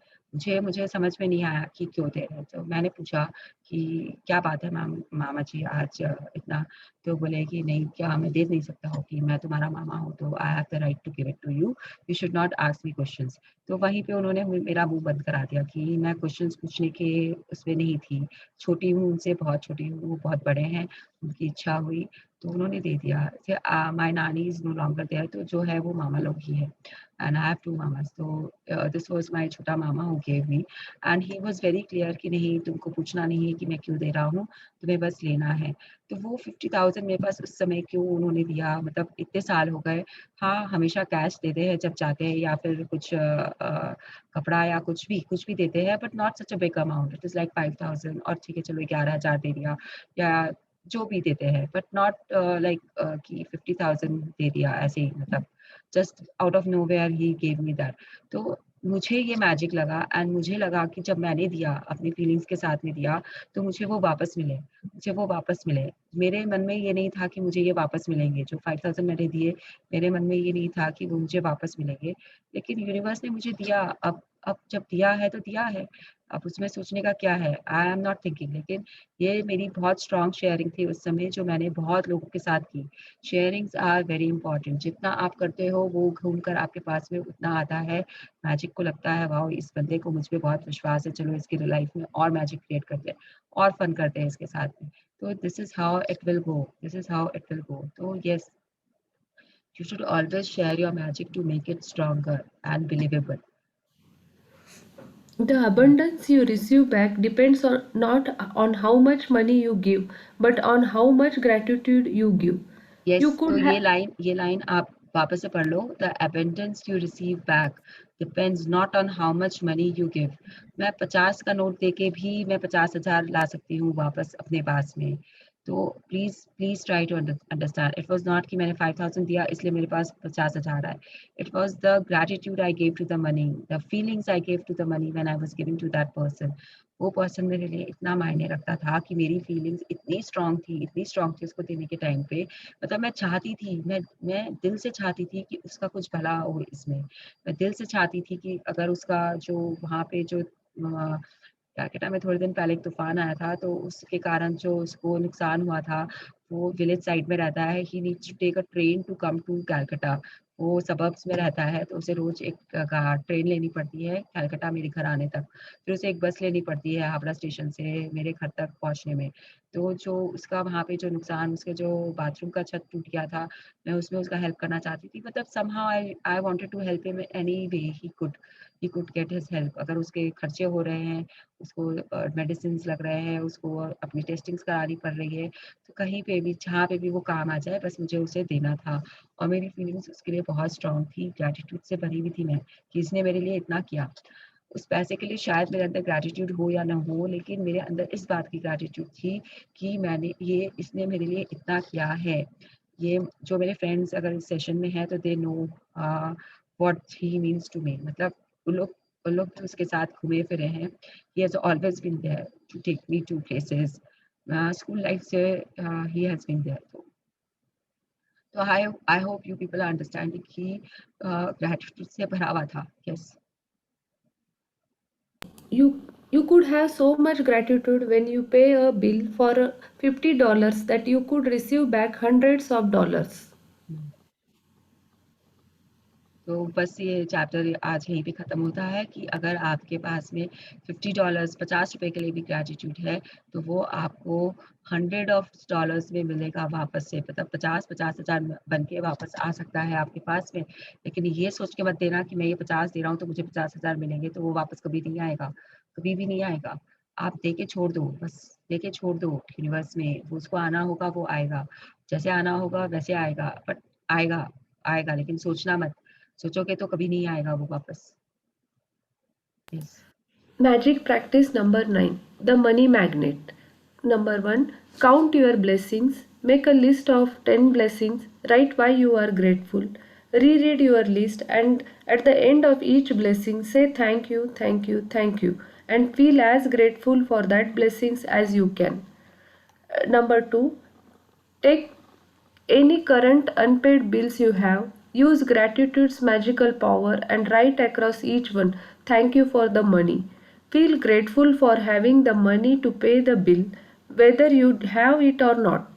मुझे समझ में नहीं आया कि क्यों दे रहे हैं। तो मैंने पूछा कि क्या बात है मामा जी आज इतना? तो बोले कि नहीं, क्या मैं दे नहीं सकता हूँ, कि मैं तुम्हारा मामा हूँ, तो I have the right to give it to you, you should not ask me questions. तो वहीं पे उन्होंने मेरा मुँह बंद करा दिया कि मैं क्वेश्चंस पूछने के उसमें नहीं थी। छोटी हूँ, उनसे बहुत छोटी हूँ, वो बहुत बड़े हैं, उनकी इच्छा हुई तो उन्होंने दे दिया। माय नानी इज़ नो लॉन्गर देयर, तो जो है वो मामा लोग ही है। And I have two mamas. So this was my छोटा मामा who gave me, and he was very clear कि नहीं, तुमको पूछना नहीं है कि मैं क्यों दे रहा हूँ, तुम्हें बस लेना है। तो वो 50,000 मेरे पास उस समय क्यों उन्होंने दिया, मतलब इतने साल हो गए। हाँ, हमेशा कैश देते हैं जब जाते हैं, या फिर कुछ कपड़ा या कुछ भी देते हैं, but not such a big amount. It is like 5,000, और ठीक है चलो 11,000 दे दिया, या जो भी देते हैं, बट नॉट लाइक कि 50,000 दे दिया ऐसे ही, मतलब just out of nowhere he gave me that. तो मुझे ये मैजिक लगा, एंड मुझे लगा कि जब मैंने दिया, अपनी फीलिंग्स के साथ में दिया, तो मुझे वो वापस मिले, मुझे वो वापस मिले। मेरे मन में ये नहीं था कि मुझे ये वापस मिलेंगे, जो 5,000 मैंने दिए, मेरे मन में ये नहीं था कि वो मुझे वापस मिलेंगे, लेकिन यूनिवर्स ने मुझे दिया। अब जब दिया है तो दिया है, अब उसमें सोचने का क्या है, आई एम नॉट थिंकिंग। लेकिन ये मेरी बहुत स्ट्रॉन्ग शेयरिंग थी उस समय, जो मैंने बहुत लोगों के साथ की। शेयरिंग्स आर वेरी इंपॉर्टेंट, जितना आप करते हो वो घूम कर आपके पास में उतना आता है। मैजिक को लगता है वाओ, इस बंदे को मुझ पे बहुत विश्वास है, चलो इसकी लाइफ में और मैजिक क्रिएट करते हैं और फन करते हैं इसके साथ में। तो this is how it will go, this is how it will go. तो yes, you should always share your magic to make it stronger and believable. The abundance you receive back depends on not on how much money you give, but on how much gratitude you give. Yes, You तो could have ये line आप वापस से पढ़ लो। The abundance you receive back depends not on how much money you give. मैं 50 का note देके भी मैं 50,000 ला सकती हूँ वापस अपने पास में। तो please please try to understand, it was not कि मैंने 5,000 दिया इसलिए मेरे पास 50,000 आए। It was the gratitude I gave to the money, the feelings I gave to the money when I was giving to that person. वो person मेरे लिए इतना मायने रखता था कि मेरी फीलिंग्स इतनी स्ट्रांग थी, इतनी स्ट्रांग थी उसको देने के टाइम पे। मतलब मैं चाहती थी, मैं दिल से चाहती थी कि उसका कुछ भला हो इसमें। मैं दिल से चाहती थी कि अगर उसका जो वहाँ पे जो कैलकाटा में थोड़े दिन पहले एक तूफान आया था, तो उसके कारण जो उसको नुकसान हुआ था, वो विलेज साइड में रहता है। He needs to take a train to come to Calcutta. वो सबर्ब्स में रहता है, तो उसे रोज एक ट्रेन लेनी पड़ती है कैलकाटा मेरे घर आने तक। फिर उसे एक बस लेनी पड़ती है हावड़ा स्टेशन से मेरे घर तक पहुंचने में। तो जो उसका वहाँ पे जो नुकसान, उसके जो बाथरूम का छत टूट गया था, मैं उसमें उसका हेल्प करना चाहती थी। मतलब somehow I wanted to help him any way he could get his help. अगर उसके खर्चे हो रहे हैं, उसको मेडिसिन लग रहे हैं, उसको अपनी टेस्टिंग्स करानी पड़ रही है, तो कहीं पे भी जहाँ पे भी वो काम आ जाए, बस मुझे उसे देना था। और मेरी फीलिंग्स उसके लिए बहुत स्ट्रांग थी, ग्रैटिट्यूड से भरी हुई थी मैं, कि इसने मेरे लिए इतना किया। उस पैसे के लिए शायद मेरे अंदर ग्रैटिट्यूड हो या ना हो, लेकिन मेरे अंदर इस बात की ग्रैटिट्यूड थी कि इसने मेरे लिए इतना किया है। ये जो मेरे फ्रेंड्स अगर इस सेशन में हैं, तो they know what he means to me. मतलब उन लोग जो उसके साथ घूमे फिरे हैं, he has always been there to take me to places. School life से he has been there. तो I hope you people are understanding कि gratitude से भरा हुआ था। Yes. you could have so much gratitude when you pay a bill for $50 that you could receive back hundreds of dollars. तो बस ये chapter आज यहीं पे ख़त्म होता है कि अगर आपके पास में $50 ₹50 के लिए भी ग्रैटिट्यूड है, तो वो आपको $100 में मिलेगा वापस से। मतलब 50,000 बन के वापस आ सकता है आपके पास में। लेकिन ये सोच के मत देना कि मैं ये 50 दे रहा हूँ तो मुझे 50,000 मिलेंगे, तो वो वापस कभी नहीं आएगा, कभी भी नहीं आएगा। आप दे के छोड़ दो, बस दे के छोड़ दो यूनिवर्स में, वो उसको आना होगा वो आएगा, जैसे आना होगा वैसे आएगा, बट आएगा, आएगा। लेकिन सोचना मत, सोचोगे तो कभी नहीं आएगा वो वापस। Yes. Magic practice number 9, the money magnet. Number 1, count your blessings. Make a list of 10 blessings. Write why you are grateful. Reread your list, and at the end of each blessing, say thank you, thank you, thank you, and feel as grateful for that blessings as you can. Number 2, take any current unpaid bills you have. Use gratitude's magical power and write across each one, thank you for the money. Feel grateful for having the money to pay the bill, whether you have it or not.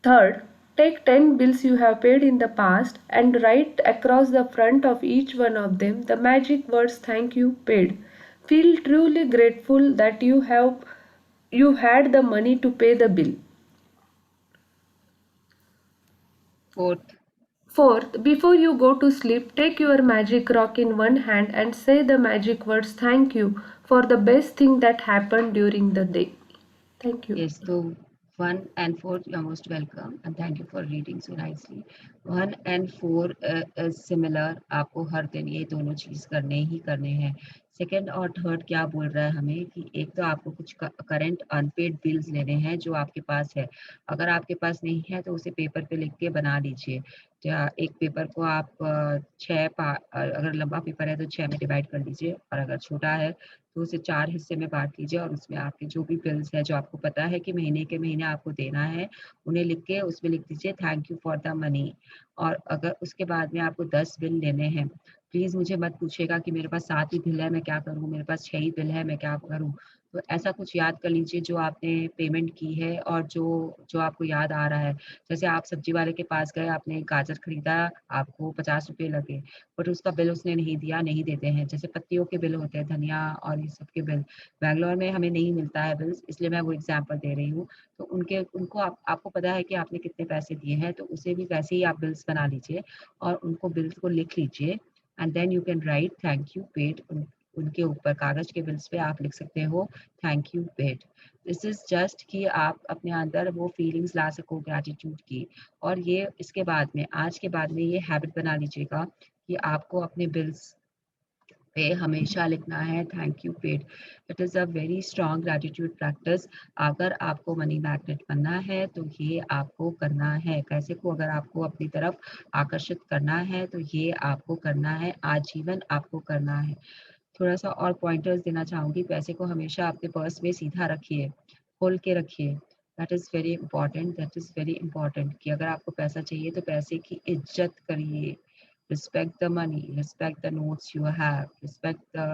Third, take 10 bills you have paid in the past and write across the front of each one of them the magic words thank you paid. Feel truly grateful that you had the money to pay the bill. Fourth, before you go to sleep, take your magic rock in one hand and say the magic words thank you for the best thing that happened during the day. Thank you. Yes, तो 1 and 4, you are most welcome and thank you for reading so nicely. 1 and 4 is similar. आपको हर दिन ये दोनों चीज करने ही करने हैं. Second और थर्ड क्या बोल रहा है हमें कि एक तो आपको कुछ करंट अनपेड बिल्स लेने हैं जो आपके पास है. अगर आपके पास नहीं है तो उसे पेपर पे लिख के बना लीजिए. या एक पेपर को आप अगर लंबा पेपर है तो 6 में डिवाइड कर दीजिए और अगर छोटा है तो उसे 4 हिस्से में बांट लीजिए और उसमें आपके जो भी बिल्स है जो आपको पता है कि महीने के महीने आपको देना है उन्हें लिख के उसमें लिख दीजिए thank you for the money. और अगर उसके बाद में आपको 10 बिल लेने हैं, प्लीज मुझे मत पूछिएगा कि मेरे पास 7 ही बिल है मैं क्या करूँ, मेरे पास 6 ही बिल है मैं क्या करूँ. तो ऐसा कुछ याद कर लीजिए जो आपने पेमेंट की है और जो जो आपको याद आ रहा है. जैसे आप सब्जी वाले के पास गए, आपने गाजर खरीदा, आपको 50 रुपए लगे, बट उसका बिल उसने नहीं दिया, नहीं देते हैं. जैसे पत्तियों के बिल होते हैं, धनिया और ये सब के बिल. बैंगलोर में हमें नहीं मिलता है बिल्स, इसलिए मैं वो एग्जांपल दे रही हूँ. तो उनको आपको पता है कि आपने कितने पैसे दिए हैं, तो उसे भी वैसे ही आप बिल्स बना लीजिए और उनको बिल्स को लिख लीजिए and then you can write thank you paid. उनके ऊपर कागज के बिल्स पे आप लिख सकते हो thank you paid. This is just कि आप अपने अंदर वो फीलिंग्स ला सको ग्रैटिट्यूड की. और ये इसके बाद में आज के बाद में ये हैबिट बना लीजिएगा कि आपको अपने बिल्स पे हमेशा लिखना है thank you paid. It is a very strong gratitude practice. अगर आपको मनी मैग्नेट बनना है तो ये आपको करना है. पैसे को अगर आपको अपनी तरफ आकर्षित करना है तो ये आपको करना है, आजीवन आपको करना है. थोड़ा सा और पॉइंटर्स देना चाहूँगी. पैसे को हमेशा अपने पर्स में सीधा रखिए, खोल के रखिए. That is very important, that is very important कि अगर आपको पैसा चाहिए तो पैसे की इज्जत करिए. Respect the money, respect the notes you have, respect the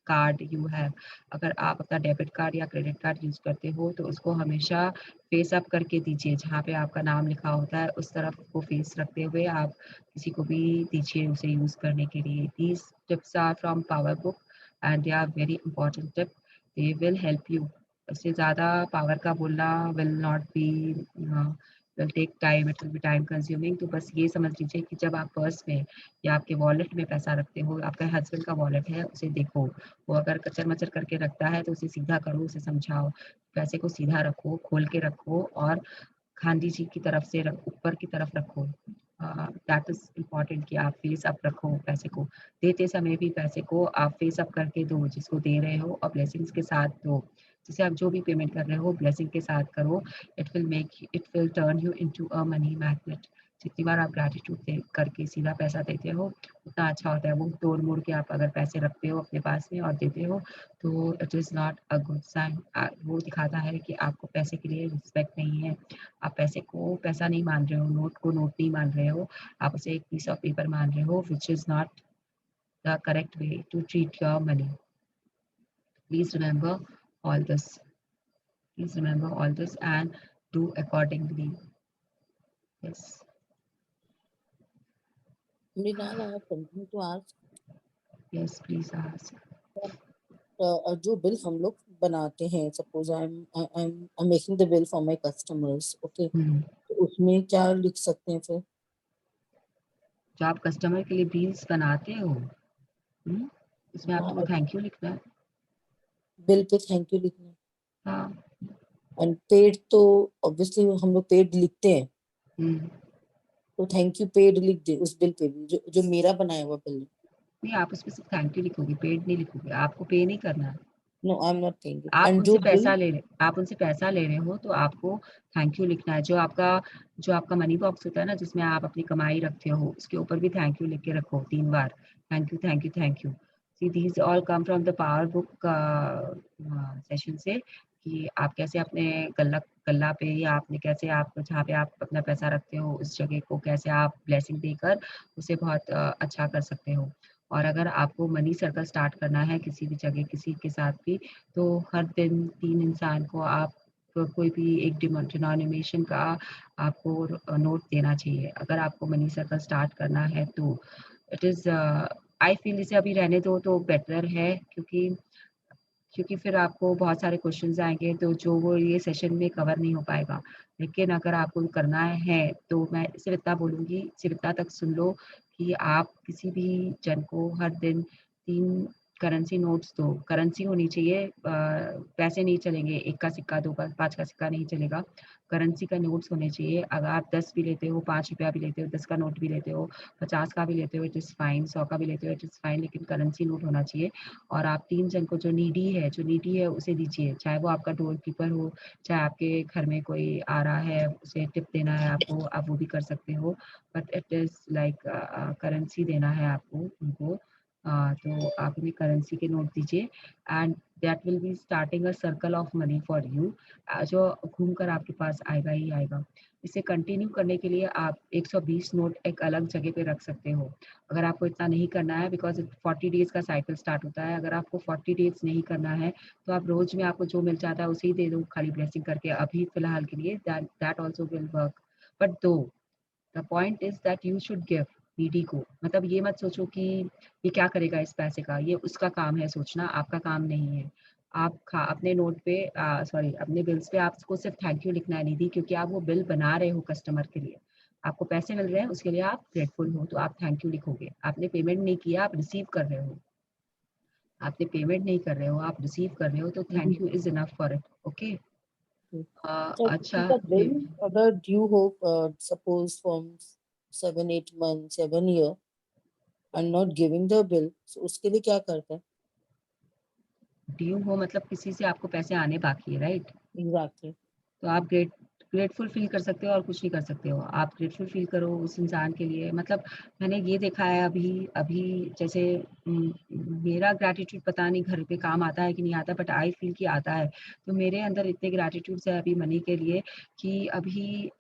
card you have. अगर आप अपना डेबिट कार्ड या क्रेडिट कार्ड यूज़ करते हो तो उसको हमेशा फेस अप करके दीजिए. जहाँ पे आपका नाम लिखा होता है उस तरफ को फेस रखते हुए आप किसी को भी दीजिए उसे यूज़ करने के लिए. These tips are from power book and they are very important tip. They will help you. इससे ज़्यादा पावर का बोलना will not be will take time, it will be time consuming. तो बस ये समझ लीजिए कि जब आप पर्स में या आपके वॉलेट में पैसा रखते हो, आपका हस्बैंड का वॉलेट है उसे देखो, वो अगर कचर-मचर करके रखता है तो उसे सीधा करो, उसे समझाओ. पैसे को सीधा रखो, खोल के रखो और गांधी जी की तरफ से ऊपर की तरफ रखो. दैट इज़ इम्पोर्टेंट कि आप फेस अप रखो पैसे को. देते समय भी पैसे को आप फेस अप करके दो जिसको दे रहे हो और ब्लेसिंग्स के साथ दो. जैसे आप जो भी पेमेंट कर रहे हो ब्लेसिंग के साथ करो. It will turn you into a money magnet. जितनी बार आप ग्रैटिट्यूड करके सीधा पैसा देते हो उतना अच्छा होता है. वो तोड़ मोड़ के आप अगर पैसे रखते हो अपने पास में और देते हो तो it is not a good sign. वो दिखाता है कि आपको पैसे के लिए रिस्पेक्ट नहीं है. आप पैसे को पैसा नहीं मान रहे हो, नोट को नोट नहीं मान रहे हो, आप उसे एक पीस ऑफ पेपर मान रहे हो, which is not the correct way to treat your money. Please remember all this. Please remember all this and do accordingly. Yes. Mrinal, I have something to ask. Yes, please ask. जो bill हम लोग बनाते हैं, suppose I am making the bill for my customers, okay, तो उसमें क्या लिख सकते हैं फिर? जो आप कस्टमर के लिए बिल्स बनाते हो इसमें आपको थैंक यू लिखना है. बिल पे थैंक यू लिखना है. हाँ. एंड पेड तो ऑब्वियसली हम लोग पेड लिखते हैं, तो थैंक यू पेड लिख दे उस बिल पे भी, जो मेरा बनाया हुआ बिल है. नहीं, आप उसमें सिर्फ थैंक यू लिखोगे, पेड नहीं लिखोगे. आपको पे नहीं करना. No, I am not paying it. आप एंड उनसे जो पैसा बिल, ले रहे आप उनसे पैसा ले रहे हो तो आपको थैंक यू लिखना है. जो आपका मनी बॉक्स होता है ना जिसमें आप अपनी कमाई रखते हो उसके ऊपर भी थैंक यू लिख के रखो 3 बार. Thank you, thank you, thank you. See these all come from the power book session से कि आप कैसे अपने गल्ला पे या आपने कैसे आप जहाँ पे आप अपना पैसा रखते हो उस जगह को कैसे आप ब्लेसिंग देकर उसे बहुत अच्छा कर सकते हो. और अगर आपको मनी सर्कल स्टार्ट करना है किसी भी जगह किसी के साथ भी तो हर दिन 3 इंसान को आप कोई भी एक डिनोमिनेशन का आपको नोट देना चाहिए अगर आपको मनी सर्कल स्टार्ट करना है तो. इट इज़ आई फील इसे अभी रहने दो तो बेटर है क्योंकि फिर आपको बहुत सारे क्वेश्चंस आएंगे तो जो वो ये सेशन में कवर नहीं हो पाएगा. लेकिन अगर आपको करना है तो मैं सिर्फ इतना बोलूँगी, सिर्फ इतना तक सुन लो कि आप किसी भी जन को हर दिन 3 करेंसी नोट्स दो, करेंसी होनी चाहिए, पैसे नहीं चलेंगे, 1 का सिक्का, 2 का, 5 का सिक्का नहीं चलेगा, करेंसी का नोट्स होने चाहिए। अगर आप 10 भी लेते हो, 5 रुपया भी लेते हो, 10 का नोट भी लेते हो, 50 का भी लेते हो, इट इज़ फाइन, 100 का भी लेते हो, इट इज़ फाइन, लेकिन करेंसी नोट होना चाहिए। और आप 3 जन को जो नीडी है उसे दीजिए, चाहे वो आपका डोर कीपर हो, चाहे आपके घर में कोई आ रहा है उसे टिप देना है आपको, आप वो भी कर सकते हो, but it is like currency देना है आपको उनको। तो आप उन्हें करेंसी के नोट दीजिए and that will be starting a circle of money for you, जो घूम कर आपके पास आएगा ही आएगा। इसे कंटिन्यू करने के लिए आप 120 नोट एक अलग जगह पे रख सकते हो। अगर आपको इतना नहीं करना है, बिकॉज 40 डेज का साइकिल स्टार्ट होता है, अगर आपको 40 डेज नहीं करना है तो आप रोज में आपको जो मिल जाता है उसे ही दे दो, खाली ब्लेसिंग करके अभी फिलहाल के लिए, that also will work. But though the point is that you should give needy को, मतलब ये मत सोचो कि ये क्या करेगा इस पैसे का, ये उसका काम है सोचना, आपका काम नहीं है। आप अपने नोट पे सॉरी अपने बिल्स पे आपको सिर्फ थैंक यू लिखना है निधि, क्योंकि आप वो बिल बना रहे हो कस्टमर के लिए, आपको पैसे मिल रहे हैं उसके लिए आप ग्रेटफुल हो, तो आप थैंक यू लिखोगे। आपने पेमेंट नहीं किया, आप रिसीव कर रहे हो, आपने पेमेंट नहीं कर रहे हो, आप रिसीव कर रहे हो, तो thank you is enough for it. Okay, तो अच्छा किसी का बिल अगर ड्यू हो, suppose from 7-8 months, 7 year and not giving the bill, so उसके लिए क्या करते हैं? ड्यू हो मतलब किसी से आपको पैसे आने बाकी है, राइट? Exactly. तो आप ग्रेटफुल फील कर सकते हो और कुछ नहीं कर सकते हो। आप ग्रेटफुल फील करो उस इंसान के लिए, मतलब मैंने ये देखा है अभी अभी जैसे मेरा ग्रैटिट्यूड पता नहीं घर पे काम आता है कि नहीं आता, बट आई फील कि आता है। तो मेरे अंदर इतने ग्रैटिट्यूड्स है अभी मनी के लिए कि अभी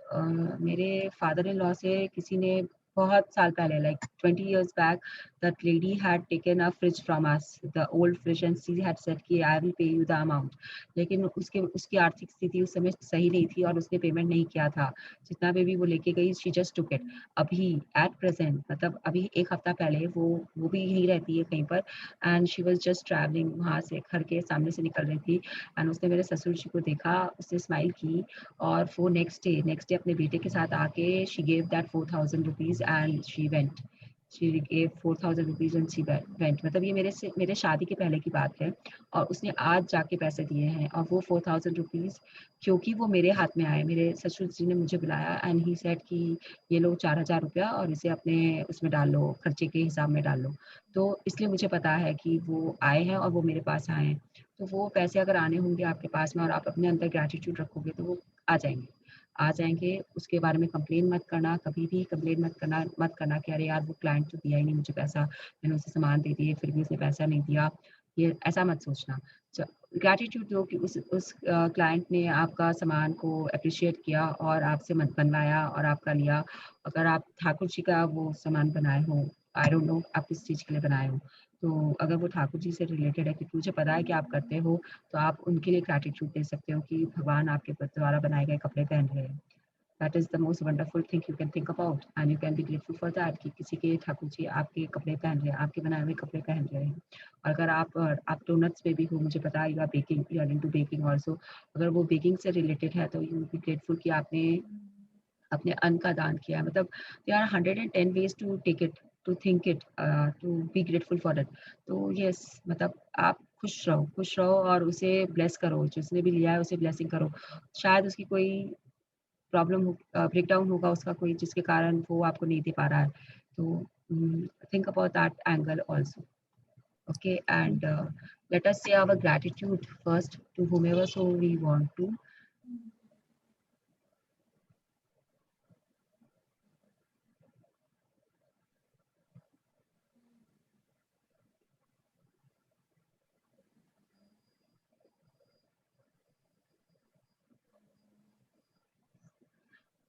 मेरे फादर इन लॉ से किसी ने बहुत साल पहले, like 20 years back, that lady had taken a fridge from us, the old fridge, and she had said कि I will pay you the amount. लेकिन उसकी आर्थिक स्थिति उस समय सही नहीं थी और उसने पेमेंट नहीं किया था, जितना भी वो लेके गई शी जस्ट टुक इट। अभी एट प्रेजेंट, मतलब अभी 1 हफ्ता पहले वो भी यहीं रहती है कहीं पर, and she was just travelling, वहाँ से घर के सामने से निकल रही थी एंड उसने मेरे ससुर जी को देखा, उसने स्माइल की और वो नेक्स्ट डे अपने बेटे के साथ आके she gave that 4,000 rupees and she went, she gave 4,000 rupees and she went. मतलब ये मेरे शादी के पहले की बात है और उसने आज जाके पैसे दिए हैं, और वो 4,000 रुपीज क्योंकि वो मेरे हाथ में आए, मेरे ससुर जी ने मुझे बुलाया एंड ही सेड कि ये लो 4,000 रुपया और इसे अपने उसमें डाल लो, खर्चे के हिसाब में डाल लो। तो इसलिए मुझे पता है कि वो आए हैं और वो मेरे पास आए हैं। तो वो पैसे अगर आने होंगे आपके पास में और आप अपने अंदर ग्रैटिट्यूड रखोगे तो वो आ जाएंगे। उसके बारे में कंप्लेन मत करना, कभी भी कंप्लेन मत करना कि अरे यार वो क्लाइंट तो दिया ही नहीं मुझे पैसा, मैंने उसे सामान दे दिए फिर भी उसने पैसा नहीं दिया, ये ऐसा मत सोचना। ग्रैटिट्यूड दो कि उस क्लाइंट ने आपका सामान को अप्रिशिएट किया और आपसे मत बनवाया और आपका लिया। अगर आप ठाकुर जी का वो सामान बनाए हो, आई डोंट नो आप किस चीज़ के लिए बनाए हो, तो अगर वो ठाकुर जी से रिलेटेड है क्योंकि मुझे पता है कि आप करते हो, तो आप उनके लिए ग्रैटिट्यूड दे सकते हो कि भगवान आपके द्वारा बनाए गए कपड़े पहन रहे हैं। That is the most wonderful thing you can think about and you can be grateful for that कि किसी के ठाकुर जी आपके कपड़े पहन रहे हैं, आपके बनाए हुए कपड़े पहन रहे हैं। और अगर आप डोनट्स में भी हो, मुझे पता है you are baking, you are into baking also, अगर वो बेकिंग से रिलेटेड है तो यू बी ग्रेटफुल कि आपने अपने अन्न का दान किया। मतलब there are 110 ways to take it, to think it, to be grateful for it. तो यस, मतलब आप खुश रहो और उसे ब्लेस करो, जिसने भी लिया है उसे ब्लेसिंग करो। शायद उसकी कोई प्रॉब्लम हो, ब्रेकडाउन होगा उसका कोई, जिसके कारण वो आपको नहीं दे पा रहा है। तो think about that angle also. Okay, and let us say our gratitude first to whomever so we want to.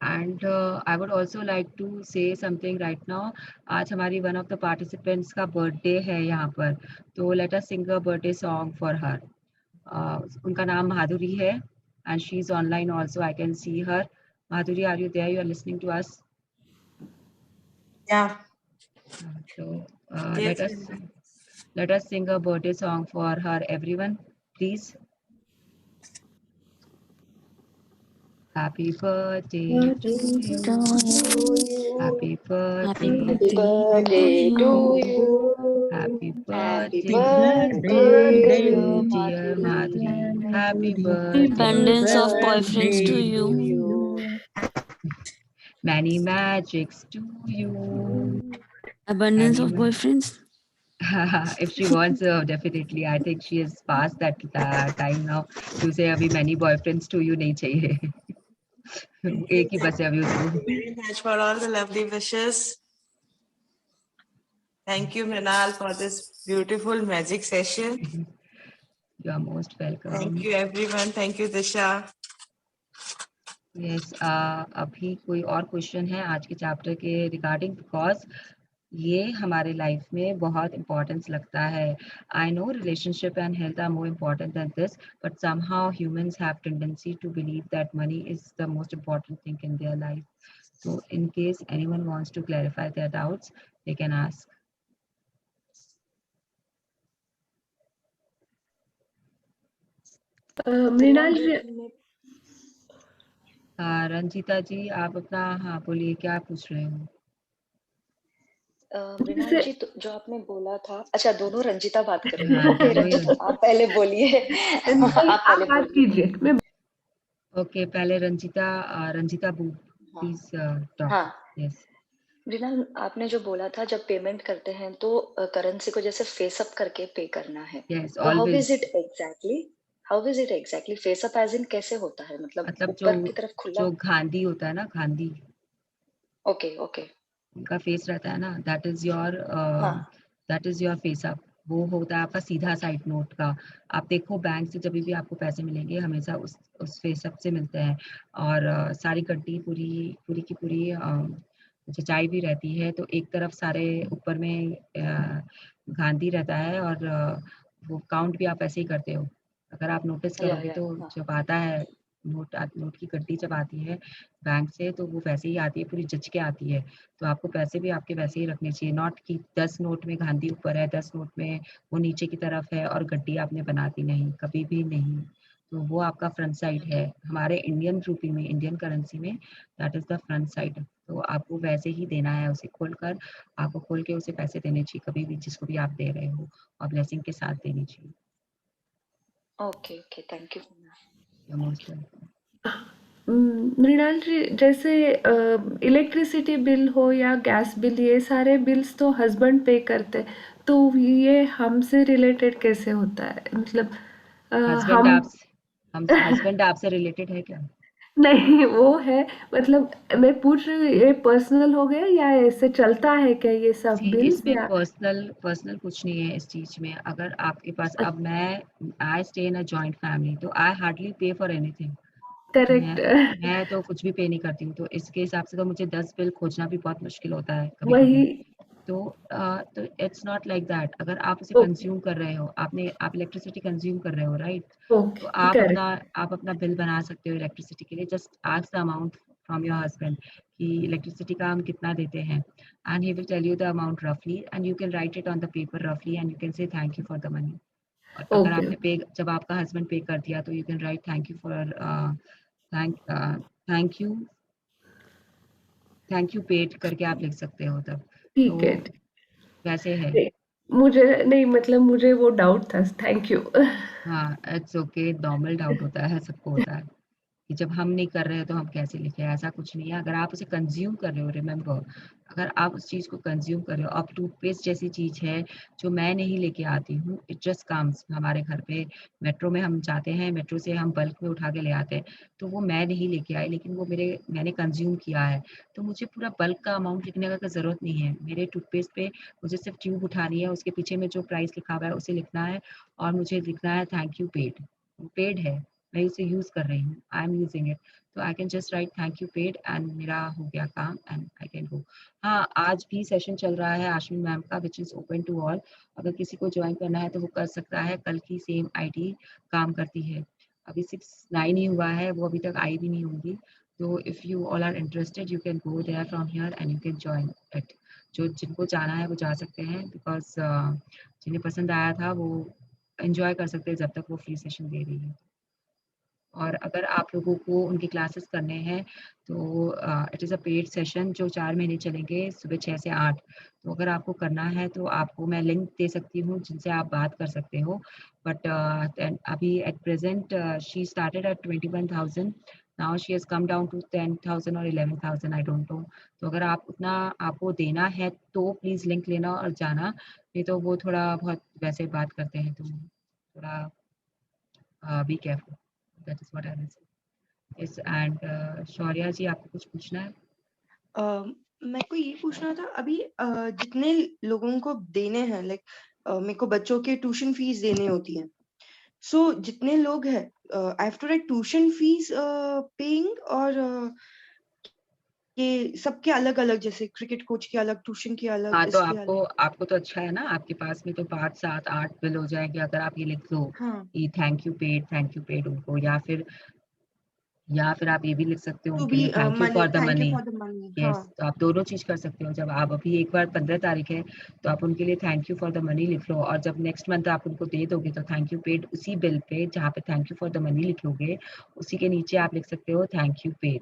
And I would also like to say something right now. आज हमारी one of the participants का birthday है यहाँ पर, तो let us sing a birthday song for her. उनका नाम माधुरी है and she is online also, I can see her. Madhuri, are you there? You are listening to us? Yeah. So Yes, let us sing a birthday song for her, everyone, please. Happy birthday to you. Happy birthday birthday to you. Happy birthday birthday, dear Madhuri. Happy Happy birthday. Abundance of boyfriends to birthday you. Many magics to you. Abundance Many of boyfriends. if she wants, definitely. I think she has passed that time now to say अभी many boyfriends to you नहीं चाहिए. एक ही बस है अभी उसको. very much for all the lovely wishes. Thank you, Mrinal, for this beautiful magic session. You are most welcome. Thank you, everyone. Thank you, Disha. Yes, अभी कोई और क्वेश्चन है आज के चैप्टर के रिगार्डिंग, बिकॉज ये हमारे लाइफ में बहुत इम्पोर्टेंस लगता है. I know relationship and health are more important than this, but somehow humans have tendency to believe that money is the most important thing in their life. So in case anyone wants to clarify their doubts, they can ask. Mrinal ji, Ranjita ji आप अपना, हाँ बोलिए, क्या पूछ रहे हो? मृणाल जैसे जी, तो जो आपने बोला था, अच्छा दोनों रंजीता बात कर रही है. हाँ, ओके दोनों ही रंजीता, आप पहले बोलिए. नहीं, आप पहले आप बात बोलिए. कीजिए. मैं ओके, पहले रंजीता बू, हाँ प्लीज टॉक. हाँ यस. मृणाल, आपने जो बोला था जब पेमेंट करते हैं तो करेंसी को जैसे फेस अप करके पे करना है, यस, तो how always. Is it exactly face up as in कैसे होता है, मतलब मतलब ऊपर की तरफ खुला? जो गांधी होता है ना, गांधी ओके ओके. उनका फेस रहता है ना, दैट हाँ इज योर फेस अप. वो होता है आपका सीधा साइड नोट का. आप देखो बैंक से जब भी आपको पैसे मिलेंगे हमेशा उस फेस अप से मिलते हैं. और सारी गड्डी पूरी पूरी की पूरी जचाई भी रहती है, तो एक तरफ सारे ऊपर में गांधी रहता है, और वो काउंट भी आप ऐसे ही करते हो. अगर आप नोटिस करोगे तो हाँ जब आता है नोट की गड्डी जब आती है बैंक से, तो वो वैसे ही आती है, पूरी जच के आती है. तो आपको पैसे भी आपके वैसे ही रखने चाहिए, नॉट कि 10 नोट में गांधी ऊपर है, 10 नोट में वो नीचे की तरफ है और गड्डी आपने बनाती नहीं, कभी भी नहीं. तो वो आपका फ्रंट साइड है. हमारे इंडियन रूपी में, इंडियन करेंसी में that is the front side. तो आपको वैसे ही देना है, उसे खोलकर आपको खोल के उसे पैसे देने चाहिए कभी भी, जिसको भी आप दे रहे हो, और ब्लेसिंग के साथ देनी चाहिए. Okay okay. Thank you. You're most welcome. Mrinal ji, जैसे इलेक्ट्रिसिटी बिल हो या गैस बिल, ये सारे बिल्स तो हस्बैंड पे करते, तो ये हमसे रिलेटेड कैसे होता है? मतलब हस्बैंड आपसे रिलेटेड है क्या? नहीं, वो है, मतलब मैं पूछ रही हूँ, ये पर्सनल हो गया या ऐसे चलता है क्या ये सब बिल्स इसमें या? पर्सनल कुछ नहीं है इस चीज में. अगर आपके पास, अब I stay in a joint family, तो आई हार्डली पे फॉर एनीथिंग. करेक्ट. मैं तो कुछ भी पे नहीं करती हूँ, तो इसके हिसाब से तो मुझे 10 बिल खोजना भी बहुत मुश्किल होता है कभी वही. कभी. तो इट्स नॉट लाइक दैट. अगर आप उसे ओके कंज्यूम कर रहे हो, आप इलेक्ट्रिसिटी कंज्यूम कर रहे हो, राइट? तो ओके, आप करेक्ट. अपना बिल बना सकते हो इलेक्ट्रिसिटी के लिए. Just ask the amount from your husband कि इलेक्ट्रिसिटी का हम कितना देते हैं, and he will tell you the amount रफली, and you can right it on the paper रफली, and you can say thank you for the money. और अगर ओके आपने पे, जब आपका हस्बैंड पे कर दिया, तो you can write thank you paid करके आप लिख सकते हो तब. तो ठीक है. वैसे है. नहीं, मुझे नहीं, मतलब मुझे वो डाउट था. Thank you. हाँ, इट्स ओके. नॉर्मल डाउट होता है, सबको होता है कि जब हम नहीं कर रहे हैं तो हम कैसे लिखें. ऐसा कुछ नहीं है. अगर आप उसे कंज्यूम कर रहे हो, रिमेंबर, अगर आप उस चीज़ को कंज्यूम कर रहे हो, अब टूथपेस्ट जैसी चीज़ है जो मैं नहीं लेके आती हूँ, इट जस्ट कम्स हमारे घर पे. मेट्रो में हम जाते हैं, मेट्रो से हम बल्क में उठा के ले आते हैं, तो वो मैं नहीं लेके आई, लेकिन वो मैंने कंज्यूम किया है. तो मुझे पूरा बल्क का अमाउंट लिखने का ज़रूरत नहीं है. मेरे टूथपेस्ट पे मुझे सिर्फ ट्यूब उठानी है, उसके पीछे में जो प्राइस लिखा हुआ है उसे लिखना है, और मुझे लिखना है थैंक यू पेड. पेड है, मैं इसे यूज कर रही हूँ, आई एम यूजिंग इट, तो I can just right thank you paid, and मेरा हो गया काम, एंड आई कैन गो. हाँ, आज भी सेशन चल रहा है आश्विन मैम का, which is open to all. अगर किसी को ज्वाइन करना है तो वो कर सकता है. कल की सेम आईडी काम करती है. अभी 6-9 ही हुआ है, वो अभी तक आई भी नहीं होंगी. तो if you all are interested, you can go there from here and you can join it. जिनको जाना है वो जा सकते हैं, बिकॉज जिन्हें पसंद आया था वो एंजॉय कर सकते हैं जब तक वो फ्री सेशन दे रही है. और अगर आप लोगों को उनकी क्लासेस करने हैं तो it is a paid session जो 4 महीने चलेंगे सुबह 6 से 8। तो अगर आपको करना है तो आपको मैं लिंक दे सकती हूँ जिनसे आप बात कर सकते हो। बट अभी at present she started at 21,000, now she has come down to 10,000 और 11,000, आई डोंट नो। तो अगर आप उतना आपको देना है तो प्लीज़ लिंक लेना और जाना, नहीं तो वो थोड़ा बहुत वैसे बात करते हैं, तो थोड़ा be careful, that is what I will say. Yes and Shaurya ji आपको कुछ पूछना है? मेरे को ये पूछना था अभी जितने लोगों को देने हैं लाइक मेरे को बच्चों के ट्यूशन फीस देने होती है, सो जितने लोग हैं I have to write tuition fees paying और ये सबके अलग अलग, जैसे क्रिकेट कोच के अलग, ट्यूशन की अलग, हाँ, तो इसके अलग। आपको तो अच्छा है ना, आपके पास में तो 5, 7, 8 बिल हो जाएंगे अगर आप ये लिख लो हाँ, कि थैंक यू पेड उनको, या फिर आप ये भी लिख सकते हो टू उनके बी लिए thank you money, for the thank you money. For the money. हाँ, यस, तो आप दोनों चीज कर सकते हो। जब आप अभी एक बार 15 तारीख है तो आप उनके लिए thank you for the money लिख लो, और जब नेक्स्ट मंथ आप उनको दे दोगे तो थैंक यू पेड उसी बिल पे जहाँ पे thank you for the money लिखोगे उसी के नीचे आप लिख सकते हो थैंक यू पेड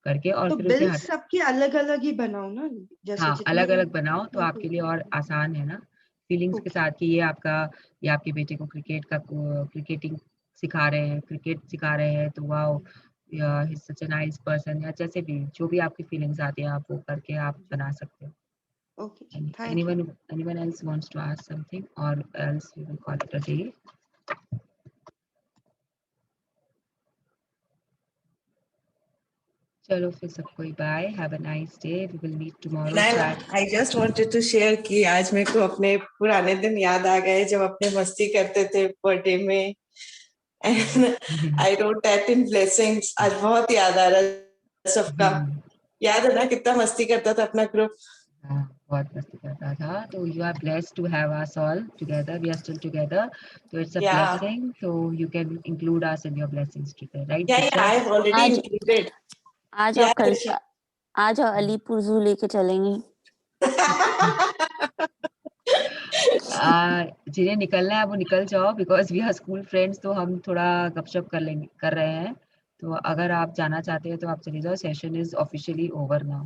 करके, और तो फिर उसे बिल सबके अलग अलग ही बनाओ ना, जैसे हाँ, जितने अलग-अलग बनाओ तो ओके आपके लिए ओके और आसान है ना, फीलिंग्स के ओके साथ कि ये आपके बेटे को क्रिकेटिंग सिखा रहे हैं, क्रिकेट सिखा रहे हैं, तो wow he is such a nice person, या जैसे भी जो भी आपकी फीलिंग्स आती है आप वो करके आप बना सकते हो। ओके जी, thank you. Anyone else wants to ask something, or else we will call it a day? चलो फिर सबको bye, have a nice day, we will meet tomorrow. I just wanted to share कि आज मेरे को अपने पुराने दिन याद आ गए जब अपने मस्ती करते थे बर्थडे में, and I wrote that in blessings. आज बहुत याद आ रहा है सबका। याद है ना कितना मस्ती करता था अपना ग्रुप? हाँ, बहुत मस्ती करता था। तो you are blessed to have us all together, we are still together, तो it's a Yeah, blessing, so you can include us in your blessings today, right yeah, Diksha? I've already आज included. आज Yeah, और कल Diksha. आज और अलीपुर जू लेके चलेंगे। जिन्हें निकलना है वो निकल जाओ, because we are school friends, तो हम थोड़ा गपशप कर रहे हैं, तो अगर आप जाना चाहते हैं तो आप चले जाओ, session is officially over now.